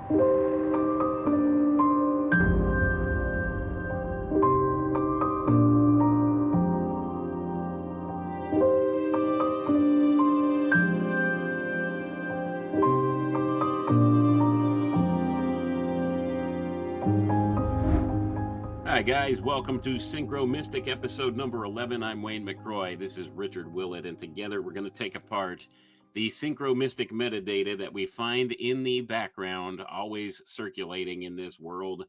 Hi, guys. Welcome to Synchro Mystic episode number 11. I'm Wayne McCroy. This is Richard Willett, and together we're going to take apart the Synchro Mystic metadata that we find in the background, always circulating in this world.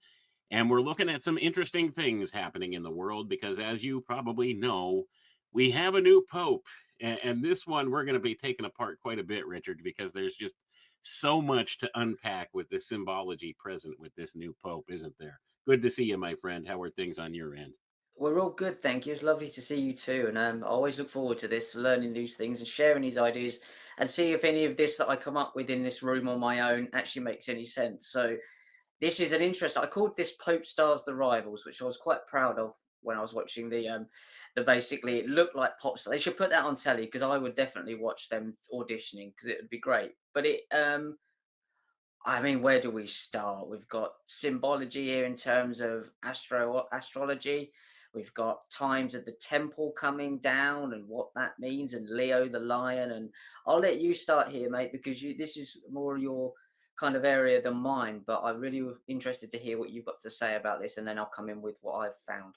And we're looking at some interesting things happening in the world because, as you probably know, we have a new pope. And this one we're going to be taking apart quite a bit, Richard, because there's just so much to unpack with the symbology present with this new pope, isn't there? Good to see you, my friend. How are things on your end? We're all good, thank you. It's lovely to see you too, and I always look forward to this, learning these things and sharing these ideas, and see if any of this that I come up with in this room on my own actually makes any sense. So this is an interest. I called this Pope Stars the Rivals, which I was quite proud of when I was watching the basically it looked like pop stars. They should put that on telly because I would definitely watch them auditioning because it would be great. But I mean, where do we start? We've got symbology here in terms of astrology. We've got times of the temple coming down and what that means, and Leo the lion. And I'll let you start here, mate, because this is more your kind of area than mine. But I'm really interested to hear what you've got to say about this, and then I'll come in with what I've found.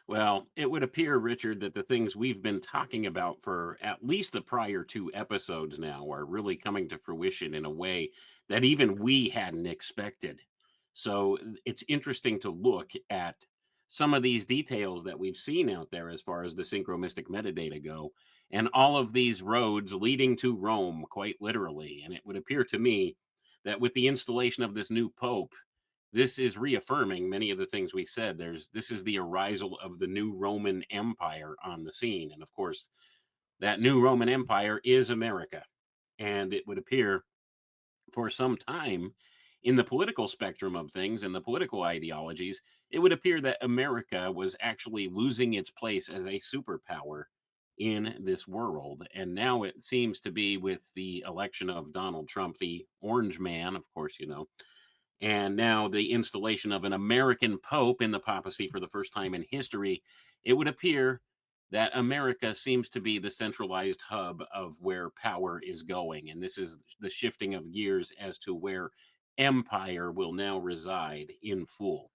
Well, it would appear, Richard, that the things we've been talking about for at least the prior two episodes now are really coming to fruition in a way that even we hadn't expected. So it's interesting to look at some of these details that we've seen out there as far as the synchromistic metadata go, and all of these roads leading to Rome, quite literally. And it would appear to me that with the installation of this new pope, this is reaffirming many of the things we said. This is the arisal of the new Roman Empire on the scene. And of course, that new Roman Empire is America. And it would appear for some time in the political spectrum of things and the political ideologies, it would appear that America was actually losing its place as a superpower in this world. And now it seems to be with the election of Donald Trump, the orange man, of course, and now the installation of an American pope in the papacy for the first time in history, it would appear that America seems to be the centralized hub of where power is going. And this is the shifting of gears as to where empire will now reside in full.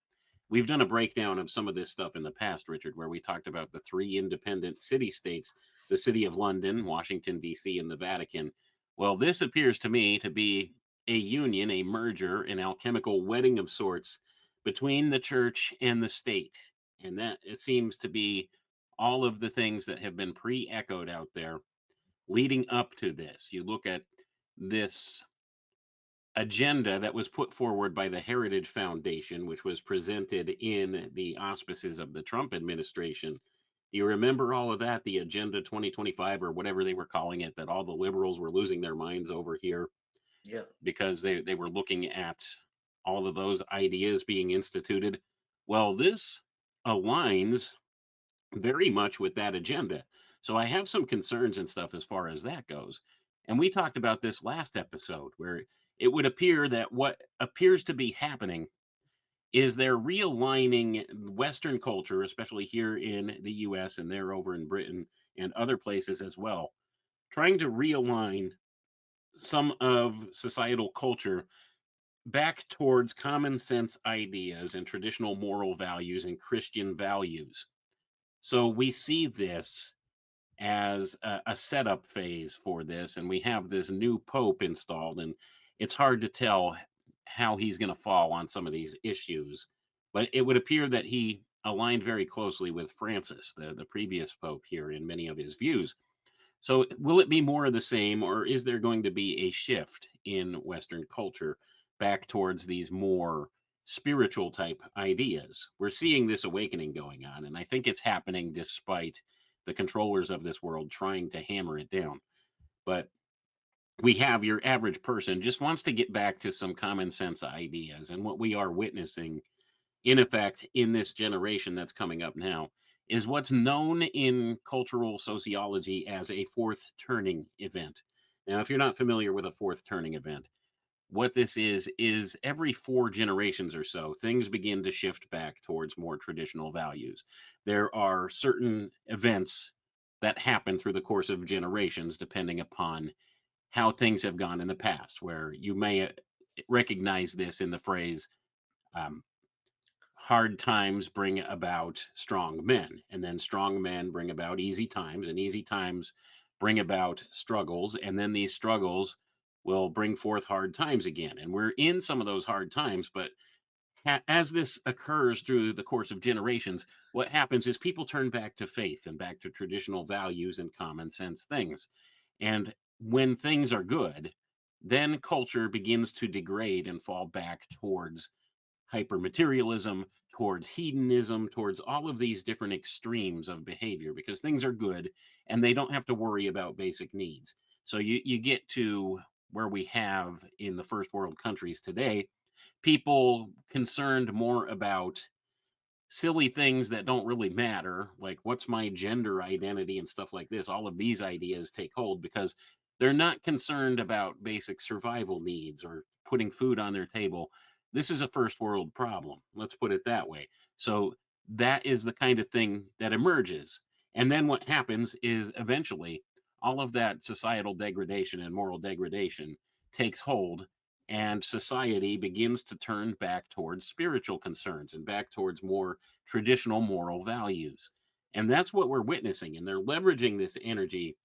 We've done a breakdown of some of this stuff in the past, Richard, where we talked about the three independent city states, the city of London, Washington, D.C., and the Vatican. Well, this appears to me to be a union, a merger, an alchemical wedding of sorts between the church and the state. And that it seems to be all of the things that have been pre-echoed out there leading up to this. You look at this agenda that was put forward by the Heritage Foundation, which was presented in the auspices of the Trump administration. Do you remember all of that? The Agenda 2025 or whatever they were calling it, that all the liberals were losing their minds over here Yeah. because they were looking at all of those ideas being instituted. Well, this aligns very much with that agenda. So I have some concerns and stuff as far as that goes. And we talked about this last episode where it would appear that what appears to be happening is they're realigning Western culture, especially here in the US and they're over in Britain and other places as well, trying to realign some of societal culture back towards common sense ideas and traditional moral values and Christian values. So we see this as a setup phase for this, and we have this new pope installed, and it's hard to tell how he's going to fall on some of these issues. But it would appear that he aligned very closely with Francis, the previous pope here, in many of his views. So, will it be more of the same, or is there going to be a shift in Western culture back towards these more spiritual type ideas? We're seeing this awakening going on, and I think it's happening despite the controllers of this world trying to hammer it down. But we have your average person just wants to get back to some common sense ideas, and what we are witnessing in effect in this generation that's coming up now is what's known in cultural sociology as a fourth turning event. Now, if you're not familiar with a fourth turning event, what this is every 4 generations or so, things begin to shift back towards more traditional values. There are certain events that happen through the course of generations, depending upon how things have gone in the past, where you may recognize this in the phrase, um, hard times bring about strong men, and then strong men bring about easy times, and easy times bring about struggles, and then these struggles will bring forth hard times again. And we're in some of those hard times, but as this occurs through the course of generations, what happens is people turn back to faith and back to traditional values and common sense things. And when things are good, then culture begins to degrade and fall back towards hypermaterialism, towards hedonism, towards all of these different extremes of behavior because things are good and they don't have to worry about basic needs. So you get to where we have in the first world countries today, people concerned more about silly things that don't really matter, like what's my gender identity and stuff like this. All of these ideas take hold because they're not concerned about basic survival needs or putting food on their table. This is a first world problem. Let's put it that way. So that is the kind of thing that emerges. And then what happens is eventually all of that societal degradation and moral degradation takes hold, and society begins to turn back towards spiritual concerns and back towards more traditional moral values. And that's what we're witnessing. And they're leveraging this energy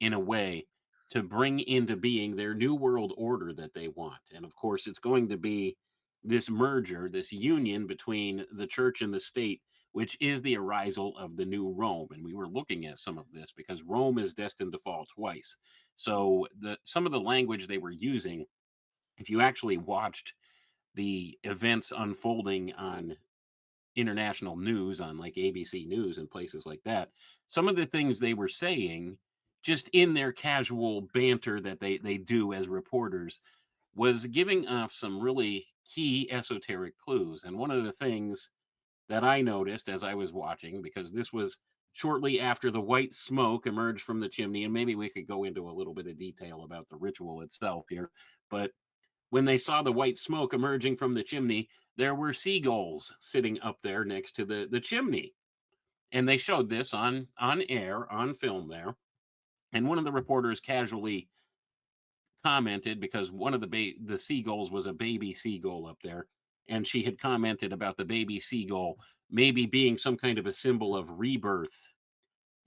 in a way to bring into being their new world order that they want. And of course, it's going to be this merger, this union between the church and the state, which is the arisal of the new Rome. And we were looking at some of this because Rome is destined to fall twice. So some of the language they were using, if you actually watched the events unfolding on international news, on like ABC News and places like that, some of the things they were saying just in their casual banter that they do as reporters was giving off some really key esoteric clues. And one of the things that I noticed as I was watching, because this was shortly after the white smoke emerged from the chimney, and maybe we could go into a little bit of detail about the ritual itself here, but when they saw the white smoke emerging from the chimney, there were seagulls sitting up there next to the chimney. And they showed this on air, on film there. And one of the reporters casually commented because one of the seagulls was a baby seagull up there, and she had commented about the baby seagull maybe being some kind of a symbol of rebirth,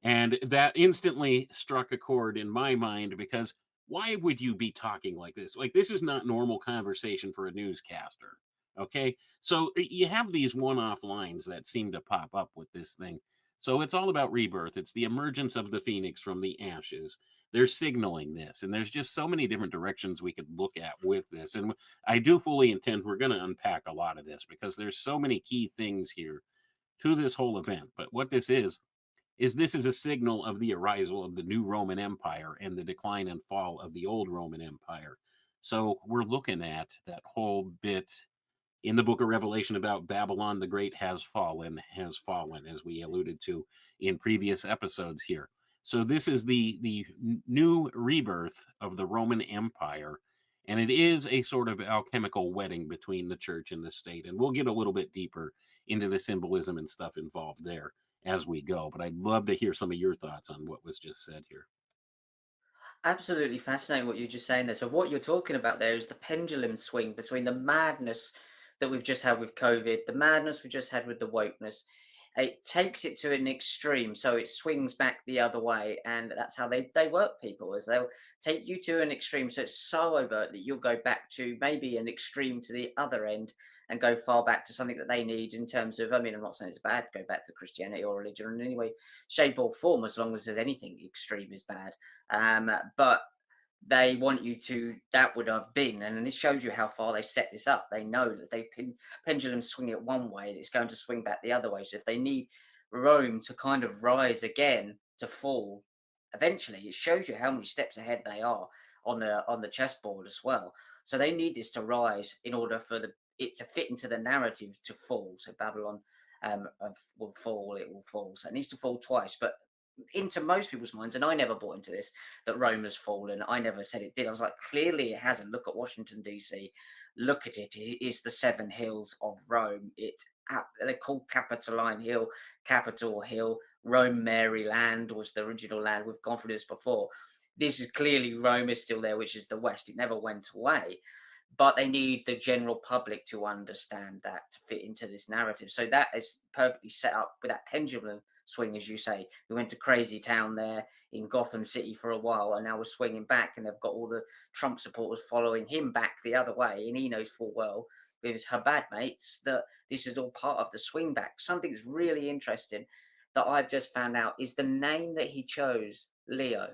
and that instantly struck a chord in my mind because why would you be talking like this? Like, this is not normal conversation for a newscaster. Okay. So you have these one off lines that seem to pop up with this thing. So it's all about rebirth. It's the emergence of the phoenix from the ashes. They're signaling this. And there's just so many different directions we could look at with this. And I do fully intend we're going to unpack a lot of this because there's so many key things here to this whole event. But what this is a signal of the arisal of the new Roman Empire and the decline and fall of the old Roman Empire. So we're looking at that whole bit in the book of Revelation about Babylon the Great has fallen, as we alluded to in previous episodes here. So this is the new rebirth of the Roman Empire, and it is a sort of alchemical wedding between the church and the state. And we'll get a little bit deeper into the symbolism and stuff involved there as we go. But I'd love to hear some of your thoughts on what was just said here. Absolutely fascinating what you're just saying there. So what you're talking about there is the pendulum swing between the madness that we've just had with COVID, the madness we've just had with the wokeness. It takes it to an extreme, so it swings back the other way, and that's how they work people, as they'll take you to an extreme. So it's so overt that you'll go back to maybe an extreme to the other end and go far back to something that they need in terms of. I mean, I'm not saying it's bad to go back to Christianity or religion in any way, shape, or form, as long as there's anything extreme is bad. But they want you to, that would have been, and this shows you how far they set this up. They know that pendulum swing it one way, it's going to swing back the other way. So if they need Rome to kind of rise again to fall eventually, it shows you how many steps ahead they are on the chessboard as well. So they need this to rise in order for it to fit into the narrative to fall. So Babylon will fall, it will fall. So it needs to fall twice, but into most people's minds, and I never bought into this, that Rome has fallen. I never said it did. I was like, clearly it hasn't. Look at Washington D.C. Look at it. It is the seven hills of Rome. They're called Capitoline Hill, Capitol Hill. Rome, Maryland was the original land. We've gone through this before. This is clearly Rome is still there, which is the West. It never went away, but they need the general public to understand that to fit into this narrative. So that is perfectly set up with that pendulum swing, as you say. We went to Crazy Town there in Gotham City for a while, and now we're swinging back, and they've got all the Trump supporters following him back the other way, and he knows full well with his Chabad mates that this is all part of the swing back. Something that's really interesting that I've just found out is the name that he chose, Leo.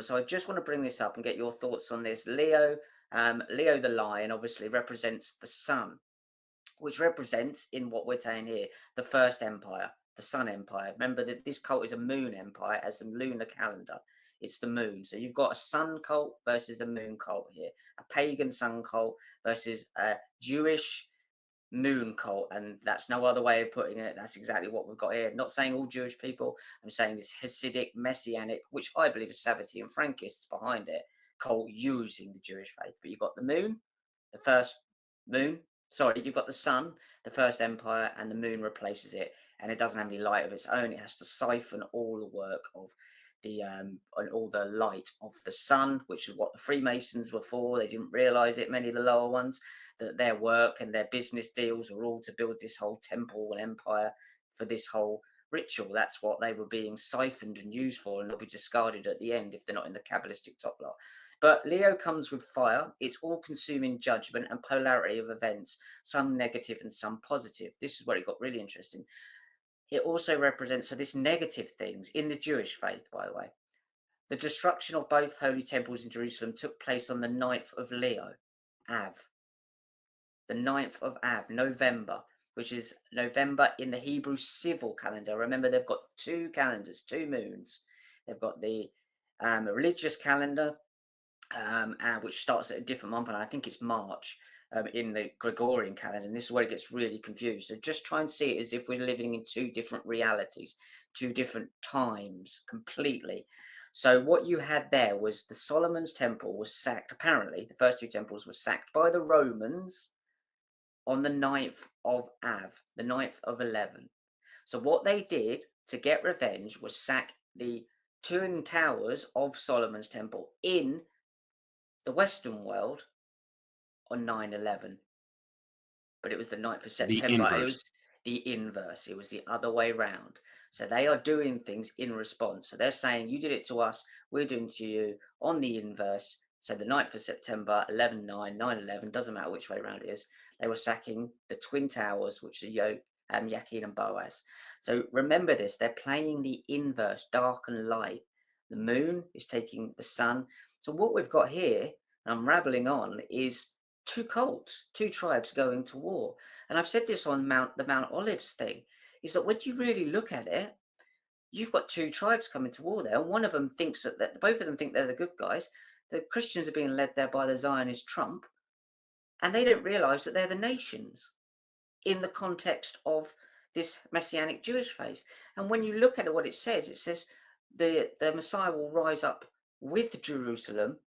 So I just want to bring this up and get your thoughts on this. Leo, Leo the lion, obviously represents the sun, which represents, in what we're saying here, the first empire, the sun empire. Remember that this cult is a moon empire, as the lunar calendar. It's the moon. So you've got a sun cult versus a moon cult here, a pagan sun cult versus a Jewish moon cult, and that's no other way of putting it. That's exactly what we've got here. Not saying all Jewish people, I'm saying this Hasidic, Messianic, which I believe is Sabbatean Frankists behind it, cult using the Jewish faith. But you've got the moon, the first moon. Sorry, you've got the sun, the first empire, and the moon replaces it, and it doesn't have any light of its own. It has to siphon all the work of the and all the light of the sun, which is what the Freemasons were for. They didn't realize it, many of the lower ones, that their work and their business deals were all to build this whole temple and empire for this whole ritual. That's what they were being siphoned and used for, and they'll be discarded at the end if they're not in the Kabbalistic top lot. But Leo comes with fire. It's all-consuming judgment and polarity of events, some negative and some positive. This is where it got really interesting. It also represents, so this negative things in the Jewish faith, by the way, the destruction of both holy temples in Jerusalem took place on the 9th of Leo, Av, the 9th of Av, November, which is November in the Hebrew civil calendar. Remember, they've got two calendars, two moons. They've got the religious calendar, which starts at a different month, and I think it's March in the Gregorian calendar. And this is where it gets really confused. So just try and see it as if we're living in two different realities, two different times completely. So what you had there was the Solomon's temple was sacked. Apparently, the first two temples were sacked by the Romans on the 9th of Av, the 9th of 11. So what they did to get revenge was sack the twin towers of Solomon's temple in the Western world on 9/11, but it was the 9th of The September. It inverse. was the inverse. It was the other way round. So they are doing things in response. So they're saying, you did it to us, we're doing it to you on the inverse. So the 9th of September, 11/9, 9/11, doesn't matter which way around it is, they were sacking the Twin Towers, which are Yakin and Boaz. So remember this, they're playing the inverse, dark and light. The moon is taking the sun. So what we've got here, and I'm rambling on, is two cults, two tribes going to war. And I've said this on the Mount Olives thing, is that when you really look at it, you've got two tribes coming to war there. And one of them thinks that both of them think they're the good guys. The Christians are being led there by the Zionist Trump, and they don't realize that they're the nations in the context of this Messianic Jewish faith. And when you look at what it says the Messiah will rise up with Jerusalem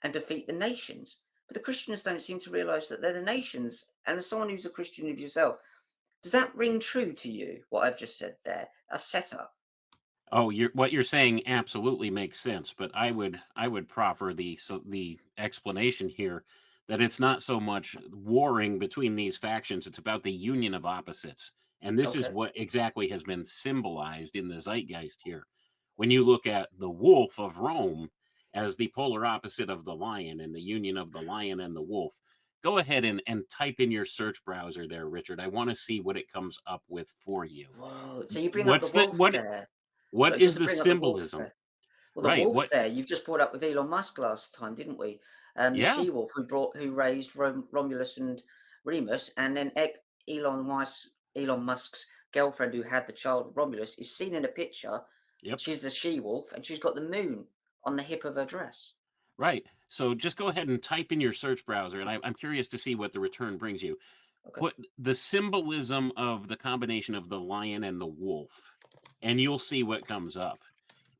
and defeat the nations. But the Christians don't seem to realize that they're the nations. And as someone who's a Christian of yourself, does that ring true to you, what I've just said there? A setup. Oh, what you're saying absolutely makes sense, but I would proffer the explanation here that it's not so much warring between these factions, it's about the union of opposites. And this is Okay. what exactly has been symbolized in the zeitgeist here. When you look at the wolf of Rome as the polar opposite of the lion and the union of the lion and the wolf, go ahead and type in your search browser there, Richard. I want to see what it comes up with for you. Whoa. So you bring up the What's the wolf what there. what So just is to the bring up the wolf symbolism? there. Well, the Right, wolf what there, you've just brought up with Elon Musk last time, didn't we? The yeah, she-wolf who raised Romulus and Remus, and then Elon Musk's girlfriend who had the child Romulus is seen in a picture. yep, She's the she-wolf, and she's got the moon on the hip of her dress. right. So just go ahead and type in your search browser, and I'm curious to see what the return brings you. Okay. Put the symbolism of the combination of the lion and the wolf. and you'll see what comes up,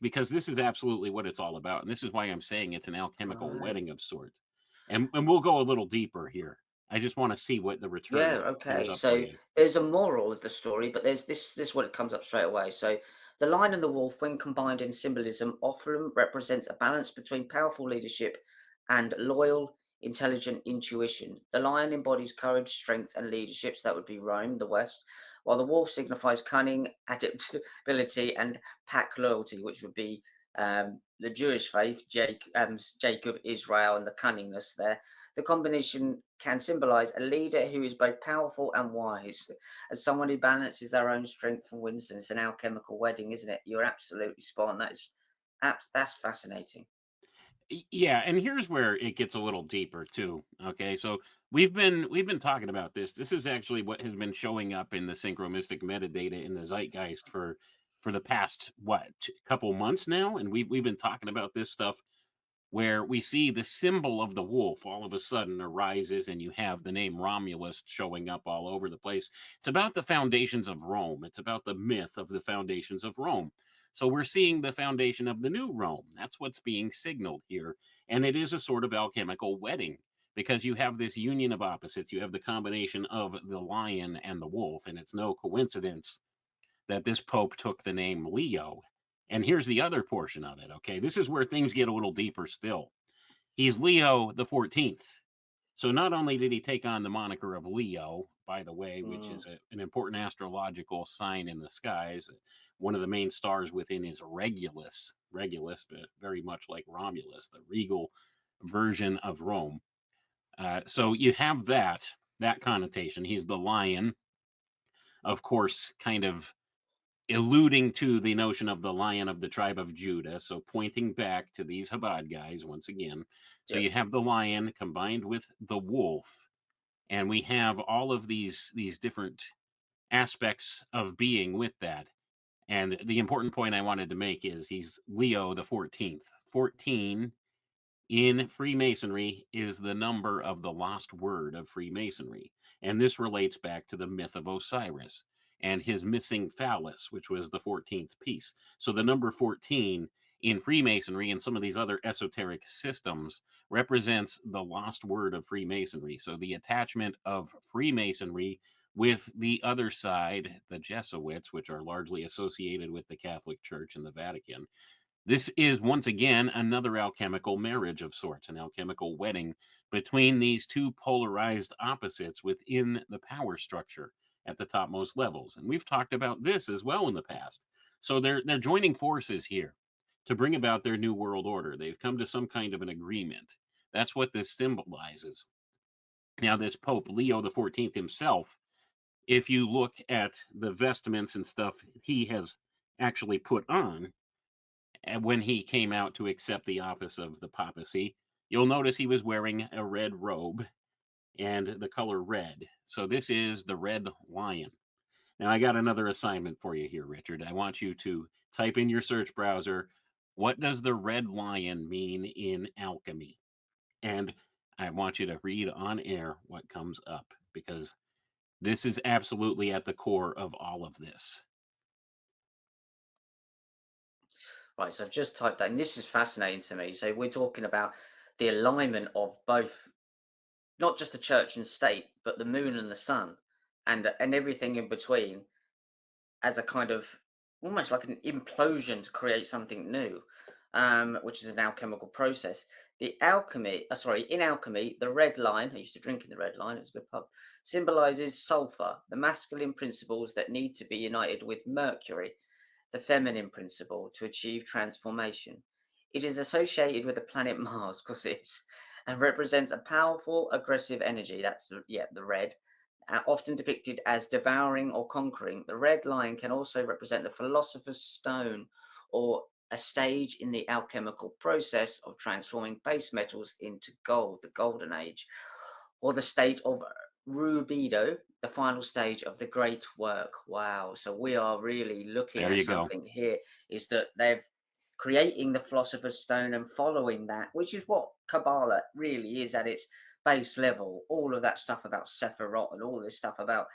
because this is absolutely what it's all about, and this is why I'm saying it's an alchemical Right. wedding of sorts. And we'll go a little deeper here. I just want to see what the Yeah, return comes okay. up for So you. there's a moral of the story, but there's this what it comes up straight away. So the lion and the wolf, when combined in symbolism, often represents a balance between powerful leadership and loyal, intelligent intuition. The lion embodies courage, strength, and leadership. So that would be Rome, the West, while the wolf signifies cunning, adaptability, and pack loyalty, which would be the Jewish faith, Jacob, Israel, and the cunningness there. The combination can symbolize a leader who is both powerful and wise, and someone who balances their own strength and wisdom. It's an alchemical wedding, isn't it? You're absolutely spot on. That's fascinating. Yeah, and here's where it gets a little deeper too. Okay, so we've been talking about this. This is actually what has been showing up in the synchromystic metadata in the zeitgeist for the past couple months now, and we've been talking about this stuff where we see the symbol of the wolf all of a sudden arises, and you have the name Romulus showing up all over the place. It's about the foundations of Rome. It's about the myth of the foundations of Rome. So we're seeing the foundation of the new Rome. That's what's being signaled here. And it is a sort of alchemical wedding, because you have this union of opposites. You have the combination of the lion and the wolf. And it's no coincidence that this pope took the name Leo. And here's the other portion of it. Okay. This is where things get a little deeper still. He's Leo the 14th. So not only did he take on the moniker of Leo, by the way, which Mm, is an important astrological sign in the skies, one of the main stars within is Regulus. Regulus, very much like Romulus, the regal version of Rome. So you have that connotation. He's the lion, of course, kind of alluding to the notion of the lion of the tribe of Judah. So pointing back to these Chabad guys once again. So yeah. you have the lion combined with the wolf, and we have all of these different aspects of being with that. And the important point I wanted to make is he's Leo the 14th. 14 in Freemasonry is the number of the lost word of Freemasonry. And this relates back to the myth of Osiris and his missing phallus, which was the 14th piece. So the number 14 in Freemasonry and some of these other esoteric systems represents the lost word of Freemasonry. So the attachment of Freemasonry with the other side, the Jesuits, which are largely associated with the Catholic Church and the Vatican, this is once again another alchemical marriage of sorts, an alchemical wedding between these two polarized opposites within the power structure at the topmost levels. And we've talked about this as well in the past. So they're joining forces here to bring about their new world order. They've come to some kind of an agreement. That's what this symbolizes. Now, this Pope Leo the 14th himself, if you look at the vestments and stuff he has actually put on, and when he came out to accept the office of the papacy, you'll notice he was wearing a red robe and the color red. So this is the red lion. Now, I got another assignment for you here, Richard. I want you to type in your search browser, what does the red lion mean in alchemy? And I want you to read on air what comes up, because this is absolutely at the core of all of this. Right. So I've just typed that, and this is fascinating to me. So we're talking about the alignment of both, not just the church and state, but the moon and the sun, and everything in between, as a kind of almost like an implosion to create something new, which is an alchemical process. In alchemy, the red line, I used to drink in the red line, it was a good pub, symbolizes sulfur, the masculine principles that need to be united with Mercury, the feminine principle, to achieve transformation. It is associated with the planet Mars, because it's, and represents a powerful, aggressive energy. That's the red, often depicted as devouring or conquering. The red lion can also represent the philosopher's stone, or a stage in the alchemical process of transforming base metals into gold, the golden age, or the state of rubido, the final stage of the great work. Wow. So we are really looking There at you go. something here, is that they've creating the philosopher's stone and following that, which is what Kabbalah really is at its base level. All of that stuff about Sephiroth and all this stuff about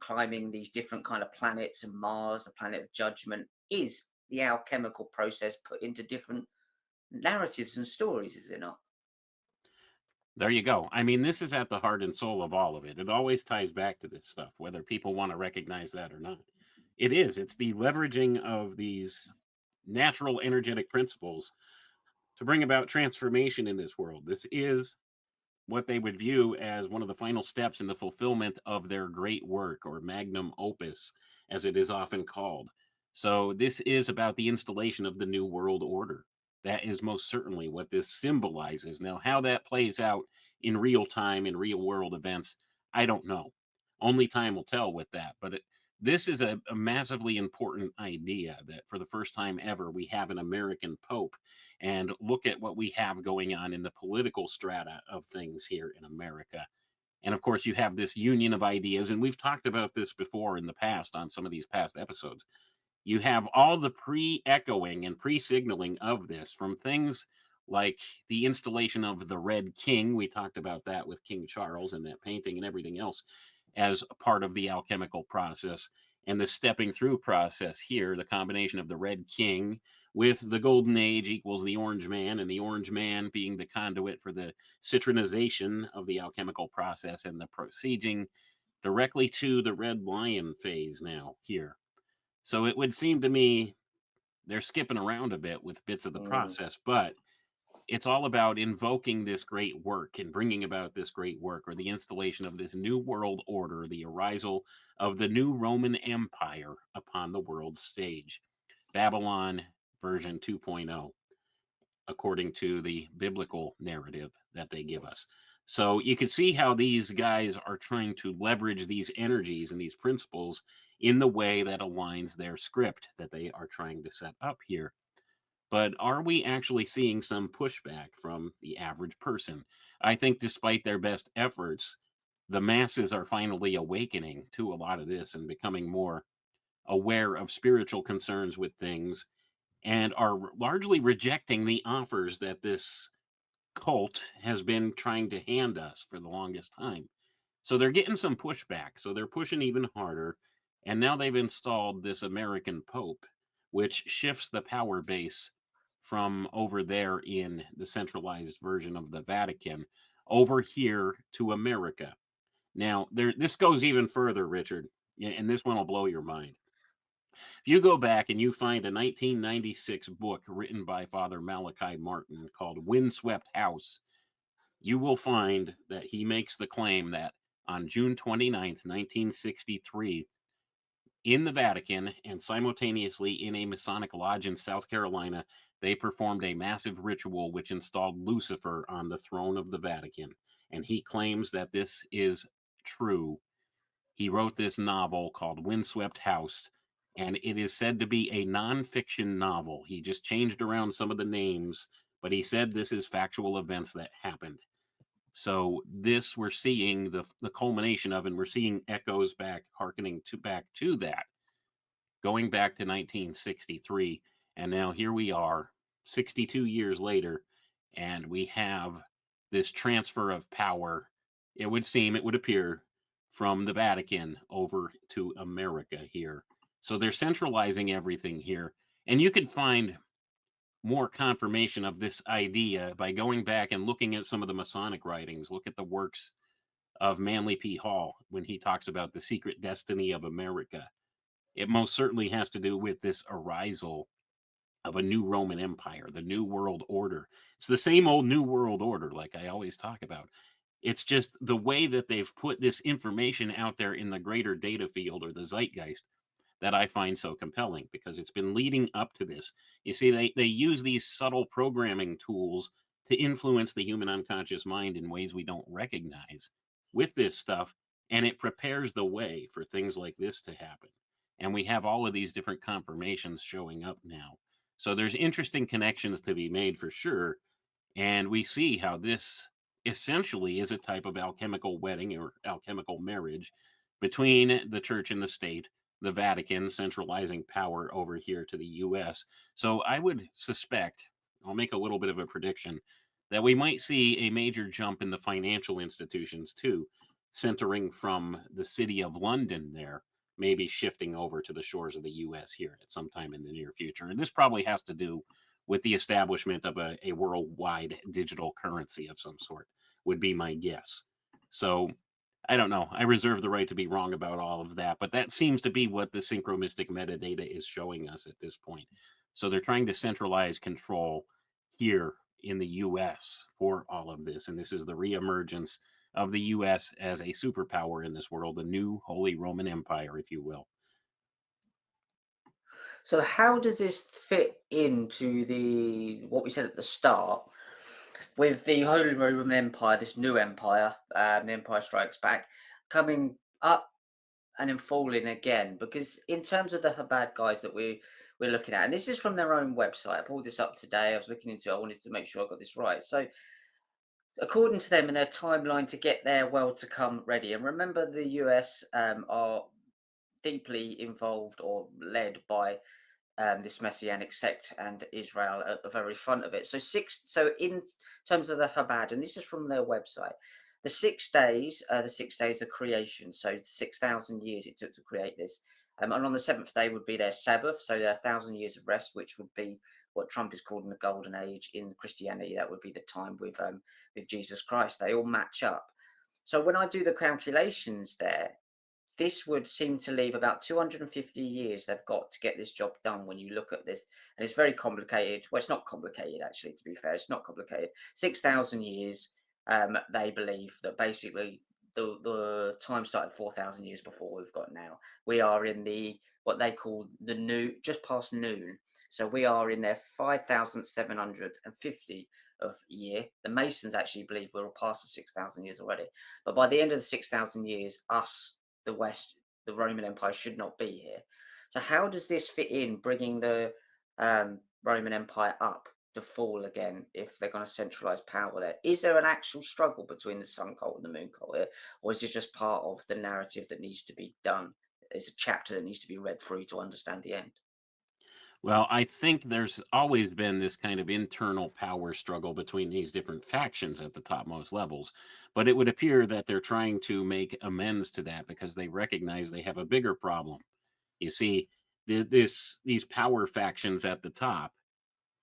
climbing these different kind of planets, and Mars, the planet of judgment, is the alchemical process put into different narratives and stories, is it not? There you go. I mean, this is at the heart and soul of all of it. It always ties back to this stuff, whether people want to recognize that or not. It is. It's the leveraging of these natural energetic principles to bring about transformation in this world. This is what they would view as one of the final steps in the fulfillment of their great work, or magnum opus, as it is often called. So, this is about the installation of the New World Order. That is most certainly what this symbolizes. Now, how that plays out in real time, in real world events, I don't know. Only time will tell with that. But this is a massively important idea that for the first time ever, we have an American Pope, and look at what we have going on in the political strata of things here in America. And of course, you have this union of ideas, and we've talked about this before in the past on some of these past episodes. You have all the pre echoing and pre signaling of this from things like the installation of the Red King. We talked about that with King Charles and that painting and everything else as a part of the alchemical process. And the stepping through process here, the combination of the Red King with the Golden Age equals the Orange Man, and the Orange Man being the conduit for the citronization of the alchemical process, and the proceeding directly to the Red Lion phase now here. So it would seem to me they're skipping around a bit with bits of the Mm, process, but it's all about invoking this great work and bringing about this great work, or the installation of this new world order, the arisal of the new Roman Empire upon the world stage. Babylon version 2.0, according to the biblical narrative that they give us. So you can see how these guys are trying to leverage these energies and these principles in the way that aligns their script that they are trying to set up here. But are we actually seeing some pushback from the average person? I think despite their best efforts, the masses are finally awakening to a lot of this and becoming more aware of spiritual concerns with things, and are largely rejecting the offers that this cult has been trying to hand us for the longest time. So they're getting some pushback. So they're pushing even harder. And now they've installed this American Pope, which shifts the power base from over there in the centralized version of the Vatican over here to America. Now, this goes even further, Richard, and this one will blow your mind. If you go back and you find a 1996 book written by Father Malachi Martin called Windswept House, you will find that he makes the claim that on June 29th, 1963, in the Vatican and simultaneously in a Masonic lodge in South Carolina, they performed a massive ritual which installed Lucifer on the throne of the Vatican. And he claims that this is true. He wrote this novel called Windswept House, and it is said to be a nonfiction novel. He just changed around some of the names, but he said this is factual events that happened. So this we're seeing the culmination of, and we're seeing echoes back, hearkening to back to that, going back to 1963, and now here we are, 62 years later, and we have this transfer of power. It would seem, it would appear, from the Vatican over to America here. So they're centralizing everything here, and you can find more confirmation of this idea by going back and looking at some of the Masonic writings. Look at the works of Manly P. Hall when he talks about the secret destiny of America. It most certainly has to do with this arisal of a new Roman Empire, the New World Order. It's the same old New World Order, like I always talk about. It's just the way that they've put this information out there in the greater data field, or the zeitgeist, that I find so compelling, because it's been leading up to this. You see, they use these subtle programming tools to influence the human unconscious mind in ways we don't recognize with this stuff, and it prepares the way for things like this to happen. And we have all of these different confirmations showing up now. So there's interesting connections to be made for sure. And we see how this essentially is a type of alchemical wedding or alchemical marriage between the church and the state, the Vatican centralizing power over here to the US. So I would suspect, I'll make a little bit of a prediction, that we might see a major jump in the financial institutions too. centering from the city of London there, maybe shifting over to the shores of the US here at some time in the near future. And this probably has to do with the establishment of a worldwide digital currency of some sort, would be my guess. So I don't know. I reserve the right to be wrong about all of that, but that seems to be what the synchromystic metadata is showing us at this point. So they're trying to centralize control here in the US for all of this. And this is the reemergence of the US as a superpower in this world, a new Holy Roman Empire, if you will. So how does this fit into the what we said at the start with the Holy Roman Empire, this new empire, the Empire Strikes Back, coming up and then falling again? Because in terms of the Chabad guys that we're looking at, and this is from their own website. I pulled this up today. I was looking into it. I wanted to make sure I got this right. So according to them and their timeline to get their world to come ready, and remember the US are deeply involved or led by this Messianic sect and Israel at the very front of it. So in terms of the Chabad, and this is from their website, the 6 days of creation. So 6,000 years it took to create this. And on the seventh day would be their Sabbath, so their 1,000 years of rest, which would be what Trump is calling the golden age in Christianity. That would be the time with Jesus Christ. They all match up. So when I do the calculations there, this would seem to leave about 250 years they've got to get this job done when you look at this. And it's very complicated. Well, it's not complicated, actually, to be fair. It's not complicated. 6,000 years, they believe that basically the time started 4,000 years before we've got now. We are in the what they call the new, just past noon. So we are in their 5,750 of year. The Masons actually believe we're all past the 6,000 years already. But by the end of the 6,000 years, the West, the Roman Empire should not be here. So how does this fit in, bringing the Roman Empire up to fall again if they're going to centralize power there? Is there an actual struggle between the sun cult and the moon cult here, or is it just part of the narrative that needs to be done? It's a chapter that needs to be read through to understand the end. Well, I think there's always been this kind of internal power struggle between these different factions at the topmost levels. But it would appear that they're trying to make amends to that because they recognize they have a bigger problem. You see, these power factions at the top,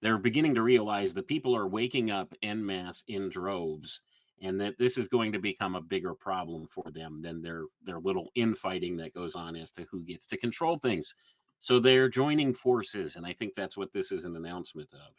they're beginning to realize that people are waking up en masse in droves, and that this is going to become a bigger problem for them than their little infighting that goes on as to who gets to control things. So they're joining forces, and I think that's what this is an announcement of,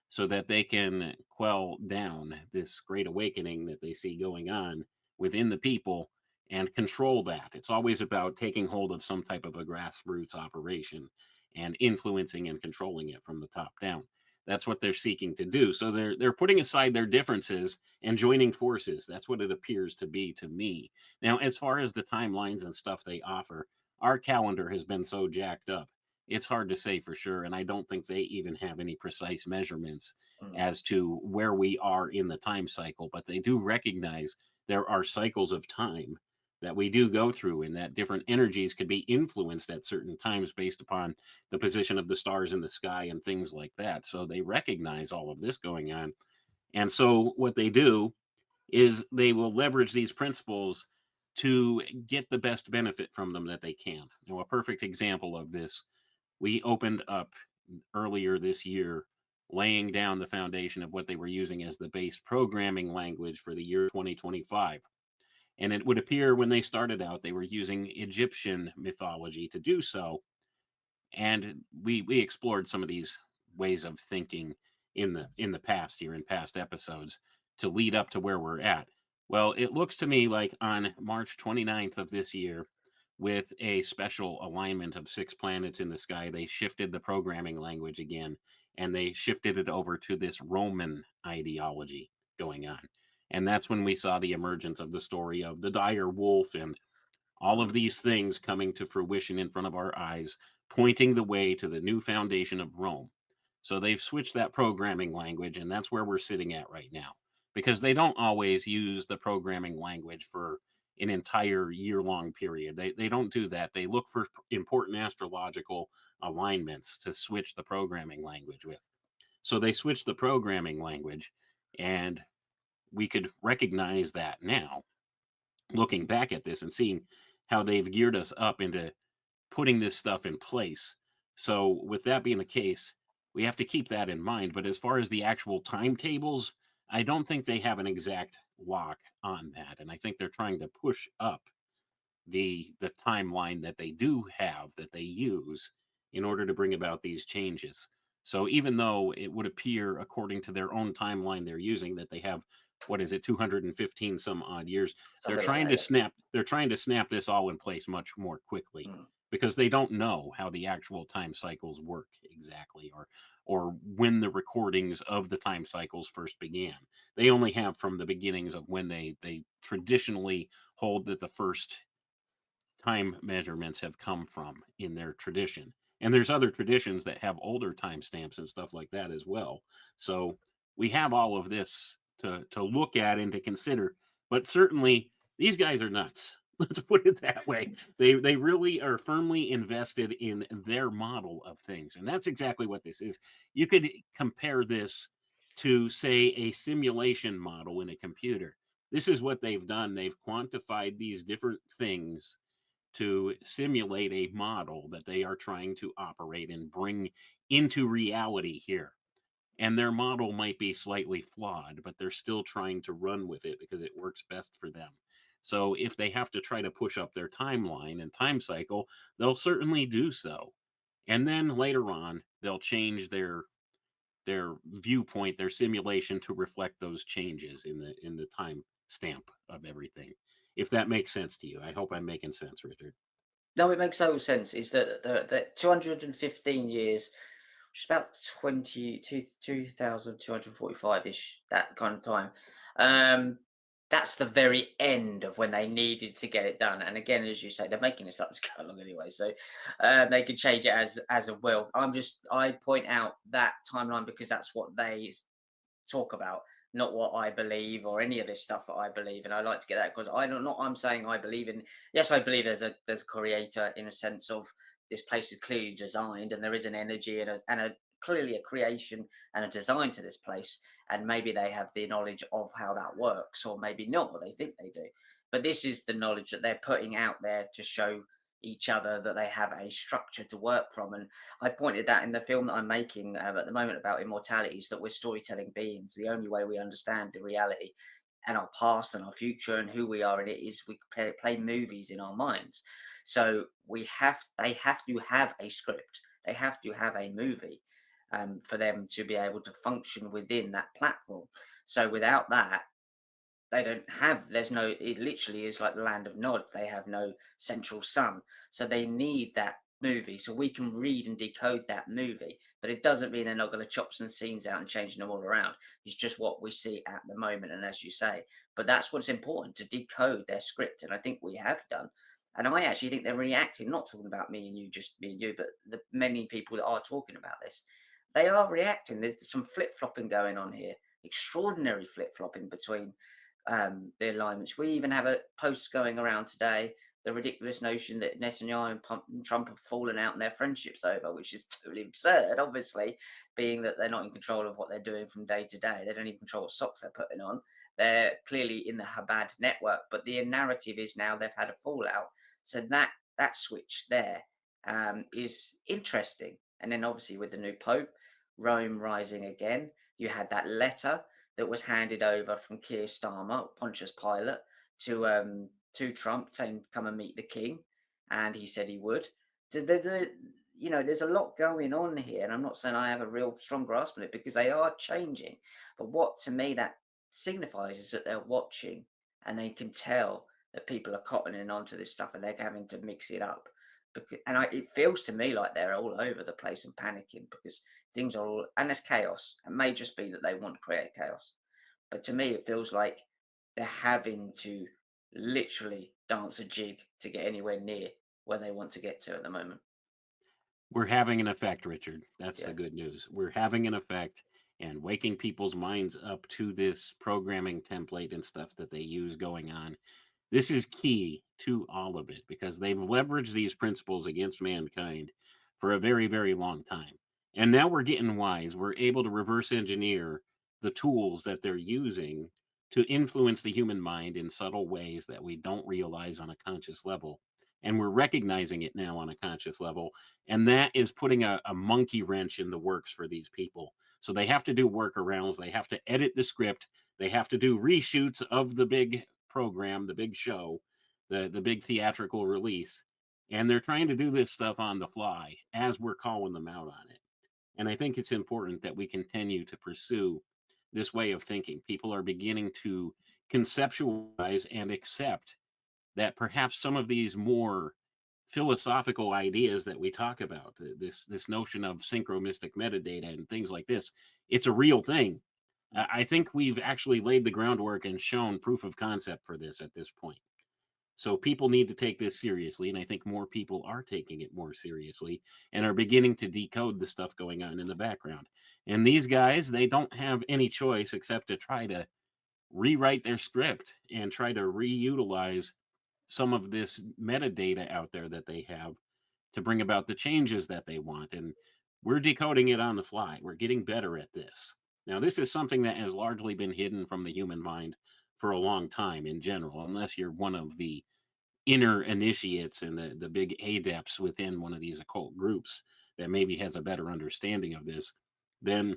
so that they can quell down this great awakening that they see going on within the people and control that. It's always about taking hold of some type of a grassroots operation and influencing and controlling it from the top down. That's what they're seeking to do. So they're putting aside their differences and joining forces. That's what it appears to be to me. Now, as far as the timelines and stuff they offer, our calendar has been so jacked up. It's hard to say for sure, and I don't think they even have any precise measurements Mm. as to where we are in the time cycle, but they do recognize there are cycles of time that we do go through, and that different energies could be influenced at certain times based upon the position of the stars in the sky and things like that. So they recognize all of this going on. And so what they do is they will leverage these principles to get the best benefit from them that they can. Now, a perfect example of this, we opened up earlier this year laying down the foundation of what they were using as the base programming language for the year 2025. And it would appear when they started out, they were using Egyptian mythology to do so. And we explored some of these ways of thinking in the past here in past episodes to lead up to where we're at. Well, it looks to me like on March 29th of this year, with a special alignment of 6 planets in the sky, they shifted the programming language again, and they shifted it over to this Roman ideology going on. And that's when we saw the emergence of the story of the dire wolf and all of Mm. these things coming to fruition in front of our eyes, pointing the way to the new foundation of Rome. So they've switched that programming language, and that's where we're sitting at right now. Because they don't always use the programming language for an entire year-long period. They don't do that. They look for important astrological alignments to switch the programming language with. So they switched the programming language, and we could recognize that now. looking back at this and seeing how they've geared us up into putting this stuff in place. So, with that being the case, we have to keep that in mind. But as far as the actual timetables, I don't think they have an exact lock on that. And I think they're trying to push up the timeline that they do have that they use in order to bring about these changes. So even though it would appear according to their own timeline they're using that they have, what is it, 215 some odd years, Something like that. they're trying to snap this all in place much more quickly Yeah. Mm. because they don't know how the actual time cycles work exactly, or when the recordings of the time cycles first began. They only have from the beginnings of when they traditionally hold that the first time measurements have come from in their tradition. And there's other traditions that have older timestamps and stuff like that as well. So we have all of this to look at and to consider. But certainly these guys are nuts. Let's put it that way. They really are firmly invested in their model of things. And that's exactly what this is. You could compare this to, say, a simulation model in a computer. This is what they've done. They've quantified these different things to simulate a model that they are trying to operate and bring into reality here. And their model might be slightly flawed, but they're still trying to run with it because it works best for them. So if they have to try to push up their timeline and time cycle, they'll certainly do so. And then later on, they'll change their viewpoint, their simulation to reflect those changes in the time stamp of everything. If that makes sense to you. I hope I'm making sense, Richard. No, it makes total sense. Is that the 215 years, which is about 2245 ish, that kind of time. Um, that's the very end of when they needed to get it done. And again, as you say, they're making this up as go along anyway, so they can change it as a will. I point out that timeline because that's what they talk about, not what I believe or any of this stuff that I believe. And I like to get that because I don't not I'm saying I believe in, yes, I believe there's a creator in a sense of this place is clearly designed and there is an energy and a clearly a creation and a design to this place. And maybe they have the knowledge of how that works, or maybe not, or they think they do. But this is the knowledge that they're putting out there to show each other that they have a structure to work from. And I pointed that in the film that I'm making at the moment about immortality is that we're storytelling beings. The only way we understand the reality and our past and our future and who we are in it is we play movies in our minds. So they have to have a script. They have to have a movie for them to be able to function within that platform. So without that, they don't have there's no it literally is like the land of Nod. They have no central sun. So they need that movie so we can read and decode that movie. But it doesn't mean they're not going to chop some scenes out and changing them all around. It's just what we see at the moment. And as you say, but that's what's important to decode their script. And I think we have done. And I actually think they're reacting, not talking about me and you, just me and you, but the many people that are talking about this, they are reacting. There's some flip flopping going on here, extraordinary flip flopping between the alignments. We even have a post going around today, the ridiculous notion that Netanyahu and Trump have fallen out in their friendships over, which is totally absurd, obviously, being that they're not in control of what they're doing from day to day. They don't even control what socks they're putting on. They're clearly in the Chabad network, but the narrative is now they've had a fallout. So that switch there is interesting. And then obviously with the new Pope, Rome rising again, you had that letter that was handed over from Keir Starmer, Pontius Pilate, to Trump saying, "Come and meet the king," and he said he would. So there's a lot going on here, and I'm not saying I have a real strong grasp on it because they are changing. But what to me that signifies is that they're watching and they can tell that people are cottoning onto this stuff and they're having to mix it up. It feels to me like they're all over the place and panicking because things are all, and there's chaos. It may just be that they want to create chaos, but to me, it feels like they're having to literally dance a jig to get anywhere near where they want to get to at the moment. We're having an effect, Richard. That's the Yeah. good news. We're having an effect and waking people's minds up to this programming template and stuff that they use going on. This is key to all of it because they've leveraged these principles against mankind for a very, very long time. And now we're getting wise. We're able to reverse engineer the tools that they're using to influence the human mind in subtle ways that we don't realize on a conscious level. And we're recognizing it now on a conscious level. And that is putting a monkey wrench in the works for these people. So they have to do workarounds. They have to edit the script. They have to do reshoots of the big program, the big show, the big theatrical release. And they're trying to do this stuff on the fly as we're calling them out on it. And I think it's important that we continue to pursue this way of thinking. People are beginning to conceptualize and accept that perhaps some of these more philosophical ideas that we talk about, this notion of synchromistic metadata and things like this, it's a real thing. I think we've actually laid the groundwork and shown proof of concept for this at this point. So people need to take this seriously, and I think more people are taking it more seriously and are beginning to decode the stuff going on in the background. And these guys, they don't have any choice except to try to rewrite their script and try to reutilize some of this metadata out there that they have to bring about the changes that they want. And we're decoding it on the fly. We're getting better at this. Now, this is something that has largely been hidden from the human mind for a long time in general, unless you're one of the inner initiates and the big adepts within one of these occult groups that maybe has a better understanding of this. Then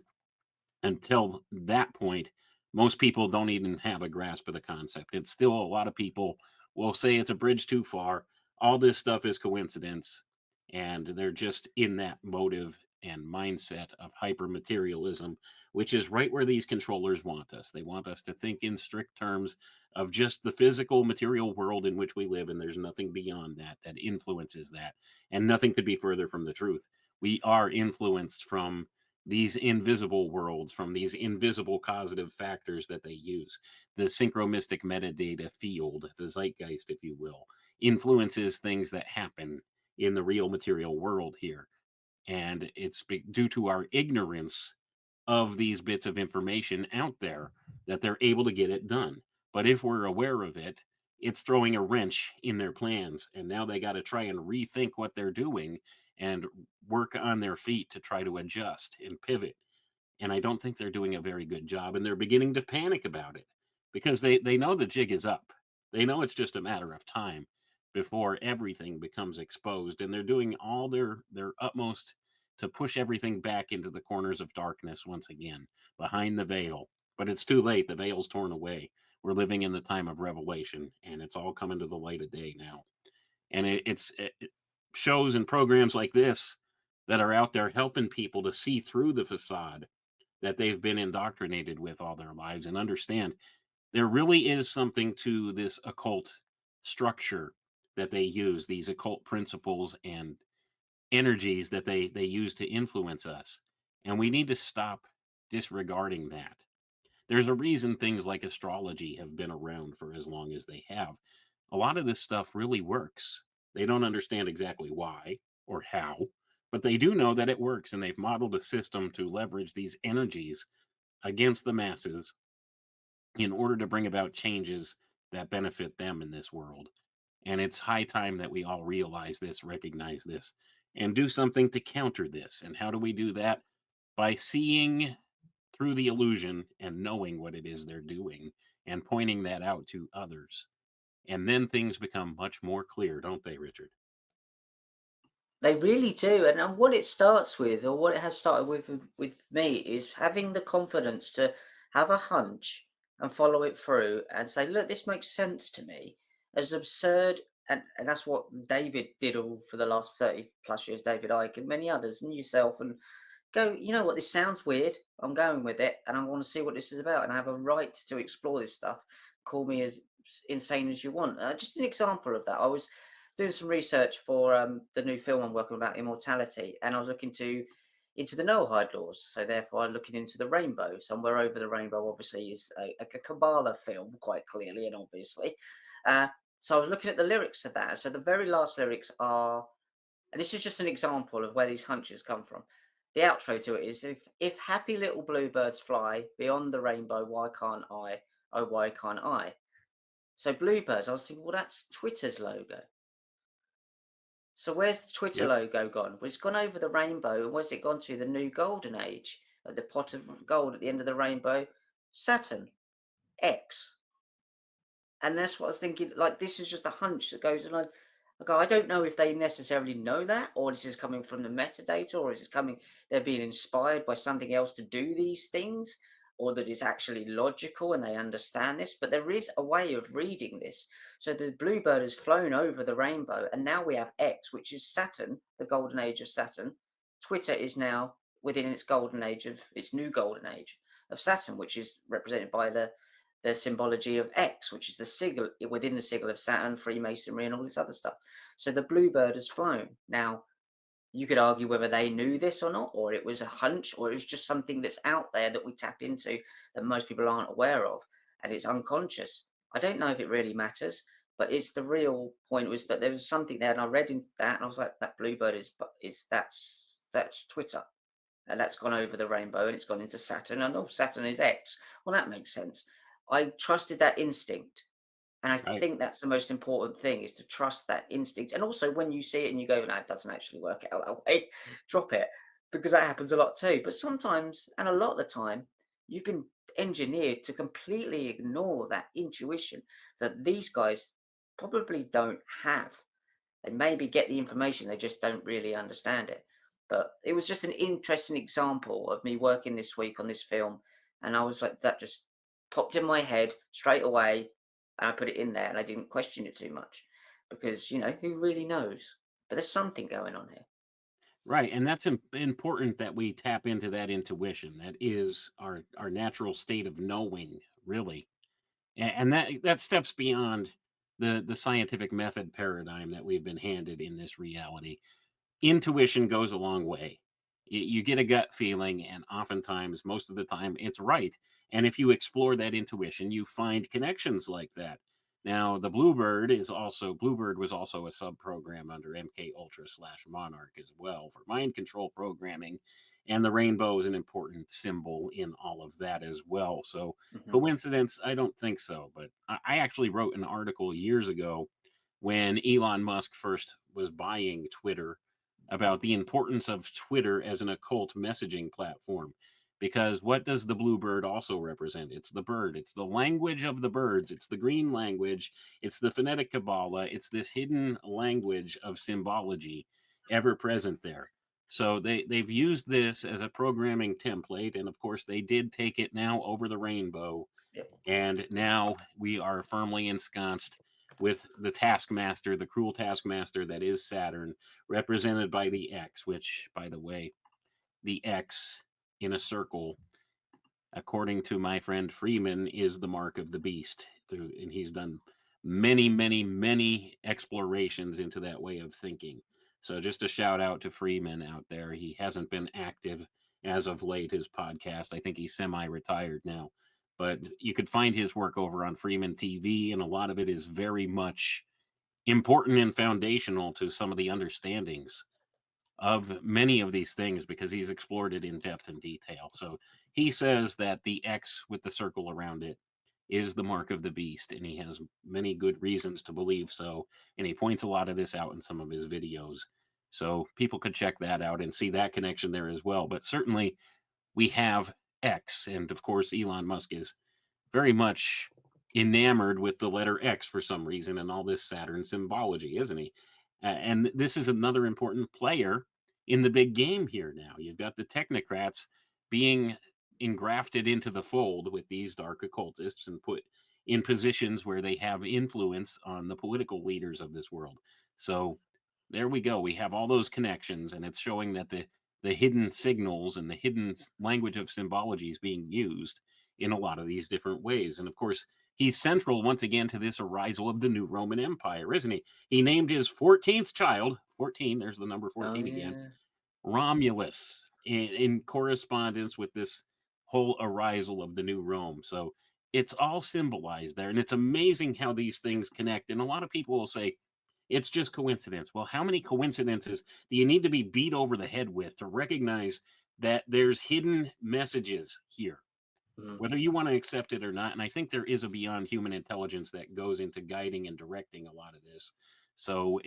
until that point, most people don't even have a grasp of the concept. It's still a lot of people will say it's a bridge too far. All this stuff is coincidence. And they're just in that motive and mindset of hyper materialism, which is right where these controllers want us. They want us to think in strict terms of just the physical material world in which we live. And there's nothing beyond that that influences that. And nothing could be further from the truth. We are influenced from these invisible worlds, from these invisible causative factors that they use. The synchromistic metadata field, the zeitgeist, if you will, influences things that happen in the real material world here. And it's due to our ignorance of these bits of information out there that they're able to get it done. But if we're aware of it, it's throwing a wrench in their plans. And now they got to try and rethink what they're doing and work on their feet to try to adjust and pivot. And I don't think they're doing a very good job. And they're beginning to panic about it because they know the jig is up. They know it's just a matter of time before everything becomes exposed. And they're doing all their utmost to push everything back into the corners of darkness once again, behind the veil. But it's too late. The veil's torn away. We're living in the time of revelation, and it's all coming to the light of day now. And it shows and programs like this that are out there helping people to see through the facade that they've been indoctrinated with all their lives and understand there really is something to this occult structure that they use, these occult principles and energies that they use to influence us. And we need to stop disregarding that. There's a reason things like astrology have been around for as long as they have. A lot of this stuff really works. They don't understand exactly why or how, but they do know that it works, and they've modeled a system to leverage these energies against the masses in order to bring about changes that benefit them in this world. And it's high time that we all realize this, recognize this, and do something to counter this. And how do we do that? By seeing through the illusion and knowing what it is they're doing and pointing that out to others. And then things become much more clear, don't they, Richard? They really do, and what it starts with, or what it has started with me, is having the confidence to have a hunch and follow it through and say, "Look, this makes sense to me." As absurd, and that's what David did all for the last 30 plus years, David Icke and many others, and yourself, and go, you know what, this sounds weird. I'm going with it, and I want to see what this is about, and I have a right to explore this stuff. Call me as insane as you want. Just an example of that. I was doing some research for the new film I'm working about, Immortality, and I was looking into the Noahide laws. So therefore, I'm looking into the rainbow. Somewhere over the rainbow, obviously, is a Kabbalah film, quite clearly and obviously. Uh, so I was looking at the lyrics of that. So the very last lyrics are, and this is just an example of where these hunches come from. The outro to it is, if happy little bluebirds fly beyond the rainbow, why can't I? Oh, why can't I? So bluebirds, I was thinking, well, that's Twitter's logo. So where's the Twitter Yep. logo gone? Well, it's gone over the rainbow. And where's it gone to? The new golden age. At the pot of gold at the end of the rainbow, Saturn. X. And that's what I was thinking, like, this is just a hunch that goes, and I go, I don't know if they necessarily know that, or this is coming from the metadata, or is this coming, they're being inspired by something else to do these things, or that it's actually logical and they understand this. But there is a way of reading this. So the Bluebird has flown over the rainbow, and now we have X, which is Saturn, the golden age of Saturn. Twitter is now within its golden age of its new golden age of Saturn, which is represented by the symbology of X, which is the sigil within the sigil of Saturn, Freemasonry, and all this other stuff. So the Bluebird has flown. Now, you could argue whether they knew this or not, or it was a hunch, or it was just something that's out there that we tap into that most people aren't aware of, and it's unconscious. I don't know if it really matters, but it's the real point was that there was something there, and I read into that, and I was like, that Bluebird is that's Twitter. And that's gone over the rainbow and it's gone into Saturn. And oh, Saturn is X. Well, that makes sense. I trusted that instinct. And I Right. think that's the most important thing is to trust that instinct. And also when you see it and you go, no, it doesn't actually work out that way, drop it. Because that happens a lot too. But sometimes, and a lot of the time, you've been engineered to completely ignore that intuition that these guys probably don't have. They maybe get the information, they just don't really understand it. But it was just an interesting example of me working this week on this film, and I was like, that just popped in my head straight away, and I put it in there, and I didn't question it too much because who really knows? But there's something going on here. Right, and that's important that we tap into that intuition. That is our natural state of knowing, really, and that steps beyond the scientific method paradigm that we've been handed in this reality. Intuition goes a long way. You get a gut feeling, and oftentimes, most of the time, it's right. And if you explore that intuition, you find connections like that. Now, the Bluebird was also a sub program under MK Ultra slash Monarch as well for mind control programming, and the rainbow is an important symbol in all of that as well. So, Hmm. coincidence? I don't think so. But I actually wrote an article years ago when Elon Musk first was buying Twitter about the importance of Twitter as an occult messaging platform. Because what does the Bluebird also represent? It's the bird. It's the language of the birds. It's the green language. It's the phonetic Kabbalah. It's this hidden language of symbology ever present there. So they've used this as a programming template. And of course, they did take it now over the rainbow, Yeah. and now we are firmly ensconced with the taskmaster, the cruel taskmaster that is Saturn, represented by the X, which, by the way, the X in a circle, according to my friend Freeman, is the mark of the beast. And he's done many, many, many explorations into that way of thinking. So just a shout out to Freeman out there. He hasn't been active as of late, his podcast. I think he's semi-retired now. But you could find his work over on Freeman TV, and a lot of it is very much important and foundational to some of the understandings of many of these things because he's explored it in depth and detail. So he says that the X with the circle around it is the mark of the beast, and he has many good reasons to believe so. And he points a lot of this out in some of his videos. So people could check that out and see that connection there as well. But certainly we have X, and of course, Elon Musk is very much enamored with the letter X for some reason and all this Saturn symbology, isn't he? And this is another important player in the big game here now. You've got the technocrats being engrafted into the fold with these dark occultists and put in positions where they have influence on the political leaders of this world. So there we go. We have all those connections, and it's showing that the hidden signals and the hidden language of symbology is being used in a lot of these different ways. And of course, he's central once again to this arisal of the new Roman Empire, isn't he? He named his 14th child, 14, there's the number Oh 14 again, yeah. Romulus, in correspondence with this whole arisal of the new Rome. So it's all symbolized there. And it's amazing how these things connect. And a lot of people will say, it's just coincidence. Well, how many coincidences do you need to be beat over the head with to recognize that there's hidden messages here, Mm. whether you want to accept it or not? And I think there is a beyond human intelligence that goes into guiding and directing a lot of this. So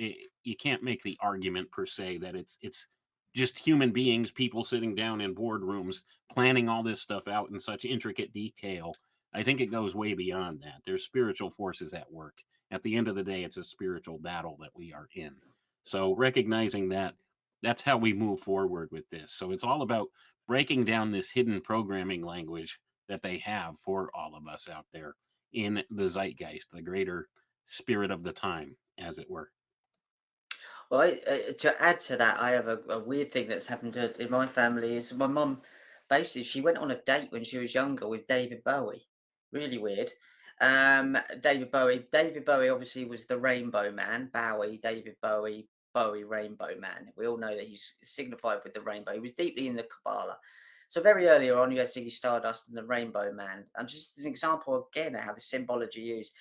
you can't make the argument per se that it's just human beings, people sitting down in boardrooms planning all this stuff out in such intricate detail. I think it goes way beyond that. There's spiritual forces at work. At the end of the day, it's a spiritual battle that we are in. So recognizing that, that's how we move forward with this. So it's all about breaking down this hidden programming language that they have for all of us out there in the zeitgeist, the greater spirit of the time, as it were. Well, to add to that, I have a weird thing that's happened in my family. Is my mum basically she went on a date when she was younger with David Bowie. Really weird. David Bowie obviously was the Rainbow Man. Bowie, David Bowie, Bowie, Rainbow Man. We all know that he's signified with the rainbow. He was deeply in the Kabbalah. So very earlier on, you had Ziggy Stardust and the Rainbow Man. And just an example again of how the symbology used.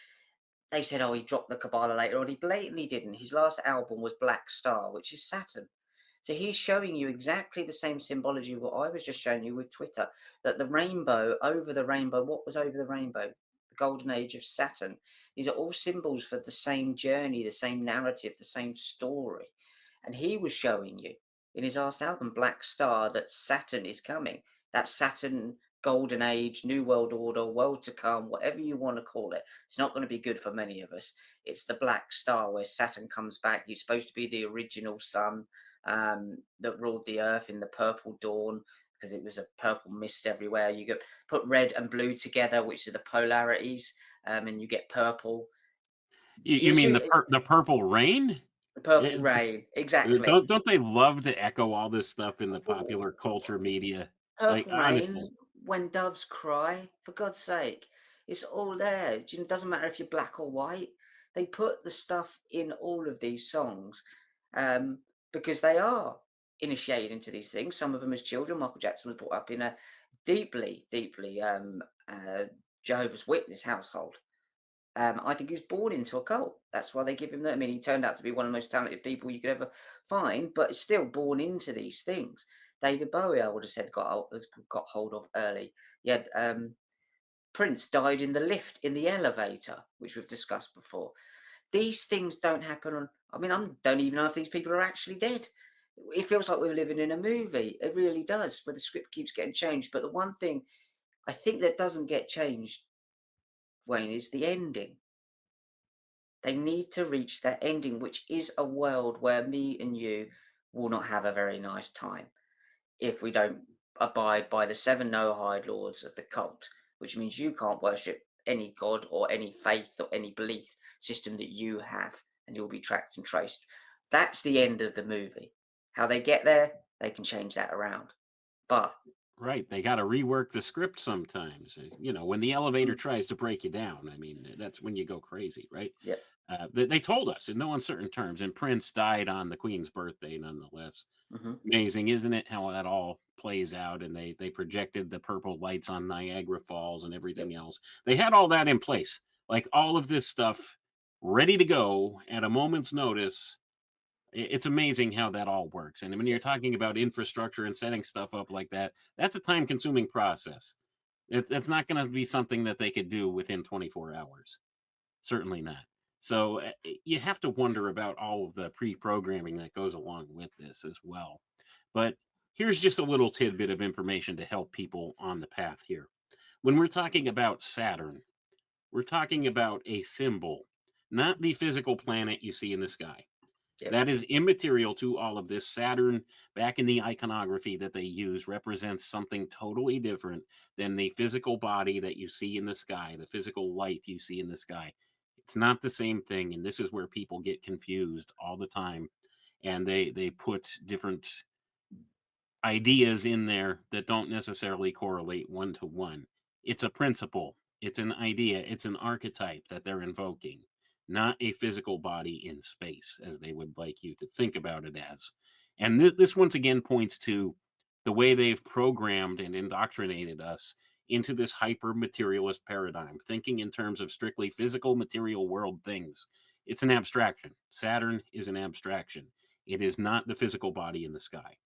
They said, "Oh, he dropped the Kabbalah later on." He blatantly didn't. His last album was Black Star, which is Saturn. So he's showing you exactly the same symbology what I was just showing you with Twitter. That the rainbow, over the rainbow, what was over the rainbow? The golden age of Saturn. These are all symbols for the same journey, the same narrative, the same story. And he was showing you in his last album, Black Star, that Saturn is coming. That Saturn golden age, new world order, world to come, whatever you want to call it. It's not going to be good for many of us. It's the black star where Saturn comes back. He's supposed to be the original sun that ruled the earth in the purple dawn because it was a purple mist everywhere. You get put red and blue together, which are the polarities, and you get purple. You You mean see, the purple rain? the purple It, rain, exactly. don't they love to echo all this stuff in the popular culture media? Like, Purple honestly. rain, when doves cry, for God's sake. It's all there. It doesn't matter if you're black or white. They put the stuff in all of these songs um, because they are initiated into these things. Some of them as children. Michael Jackson was brought up in a deeply, deeply Jehovah's Witness household. I think he was born into a cult. That's why they give him that. I mean, he turned out to be one of the most talented people you could ever find, but still born into these things. David Bowie, I would have said, got hold of early. He had Prince died in the lift in the elevator, which we've discussed before. These things don't happen on. I mean, I don't even know if these people are actually dead. It feels like we're living in a movie. It really does, where the script keeps getting changed. But the one thing I think that doesn't get changed, Wayne, is the ending. They need to reach that ending, which is a world where me and you will not have a very nice time if we don't abide by the seven Noahide laws of the cult, which means you can't worship any god or any faith or any belief system that you have, and you'll be tracked and traced. That's the end of the movie. How they get there, they can change that around. But Right, they gotta rework the script sometimes, when the elevator mm, tries to break you down, I mean, that's when you go crazy, right? yeah, They told us in no uncertain terms, and Prince died on the Queen's birthday nonetheless. hmm Amazing, isn't it, how that all plays out, and they projected the purple lights on Niagara Falls and yep, everything else. They had all that in place, like, all of this stuff ready to go at a moment's notice. It's amazing how that all works, and when you're yep. talking about infrastructure and setting stuff up like that, that's a time-consuming process. It's not gonna be something that they could do within 24 hours. Certainly not. So, you have to wonder about all of the pre-programming that goes along with this as well. But here's just a little tidbit of information to help people on the path here. When we're talking about Saturn, we're talking about a symbol, not the physical planet you see in the sky. Yep. That is immaterial to all of this. Saturn, back in the iconography that they use, represents something totally different than the physical body that you see in the sky, the physical light you see in the sky. It's not the same thing, and this is where people get confused all the time, and they put different ideas in there that don't necessarily correlate one to one. It's a principle, it's an idea, it's an archetype that they're invoking, not a physical body in space, as they would like you to think about it as. And this once again points to the way they've programmed and indoctrinated us into this hyper materialist paradigm, thinking in terms of strictly physical material world things. It's an abstraction. Saturn is an abstraction. It is not the physical body in the sky,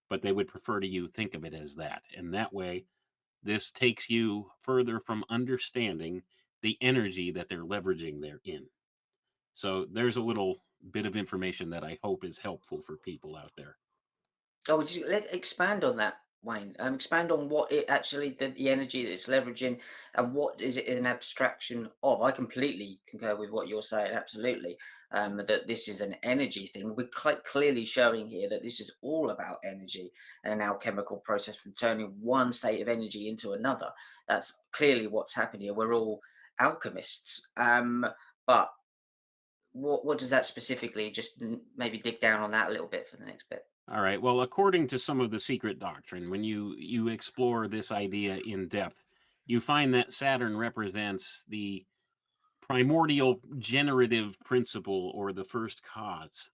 but they would prefer to you think of it as that. And that way, this takes you further from understanding the energy that they're leveraging therein. So there's a little bit of information that I hope is helpful for people out there. Oh, would you let expand on that? Wayne. Expand on what it actually, the energy that it's leveraging, and what is it an abstraction of? I completely concur with what you're saying. Absolutely, that this is an energy thing. We're quite clearly showing here that this is all about energy and an alchemical process from turning one state of energy into another. That's clearly what's happening here. We're all alchemists. But what does that specifically? Just maybe dig down on that a little bit for the next bit. All right. Well, according to some of the secret doctrine, when you explore this idea in depth, you find that Saturn represents the primordial generative principle or the first cause.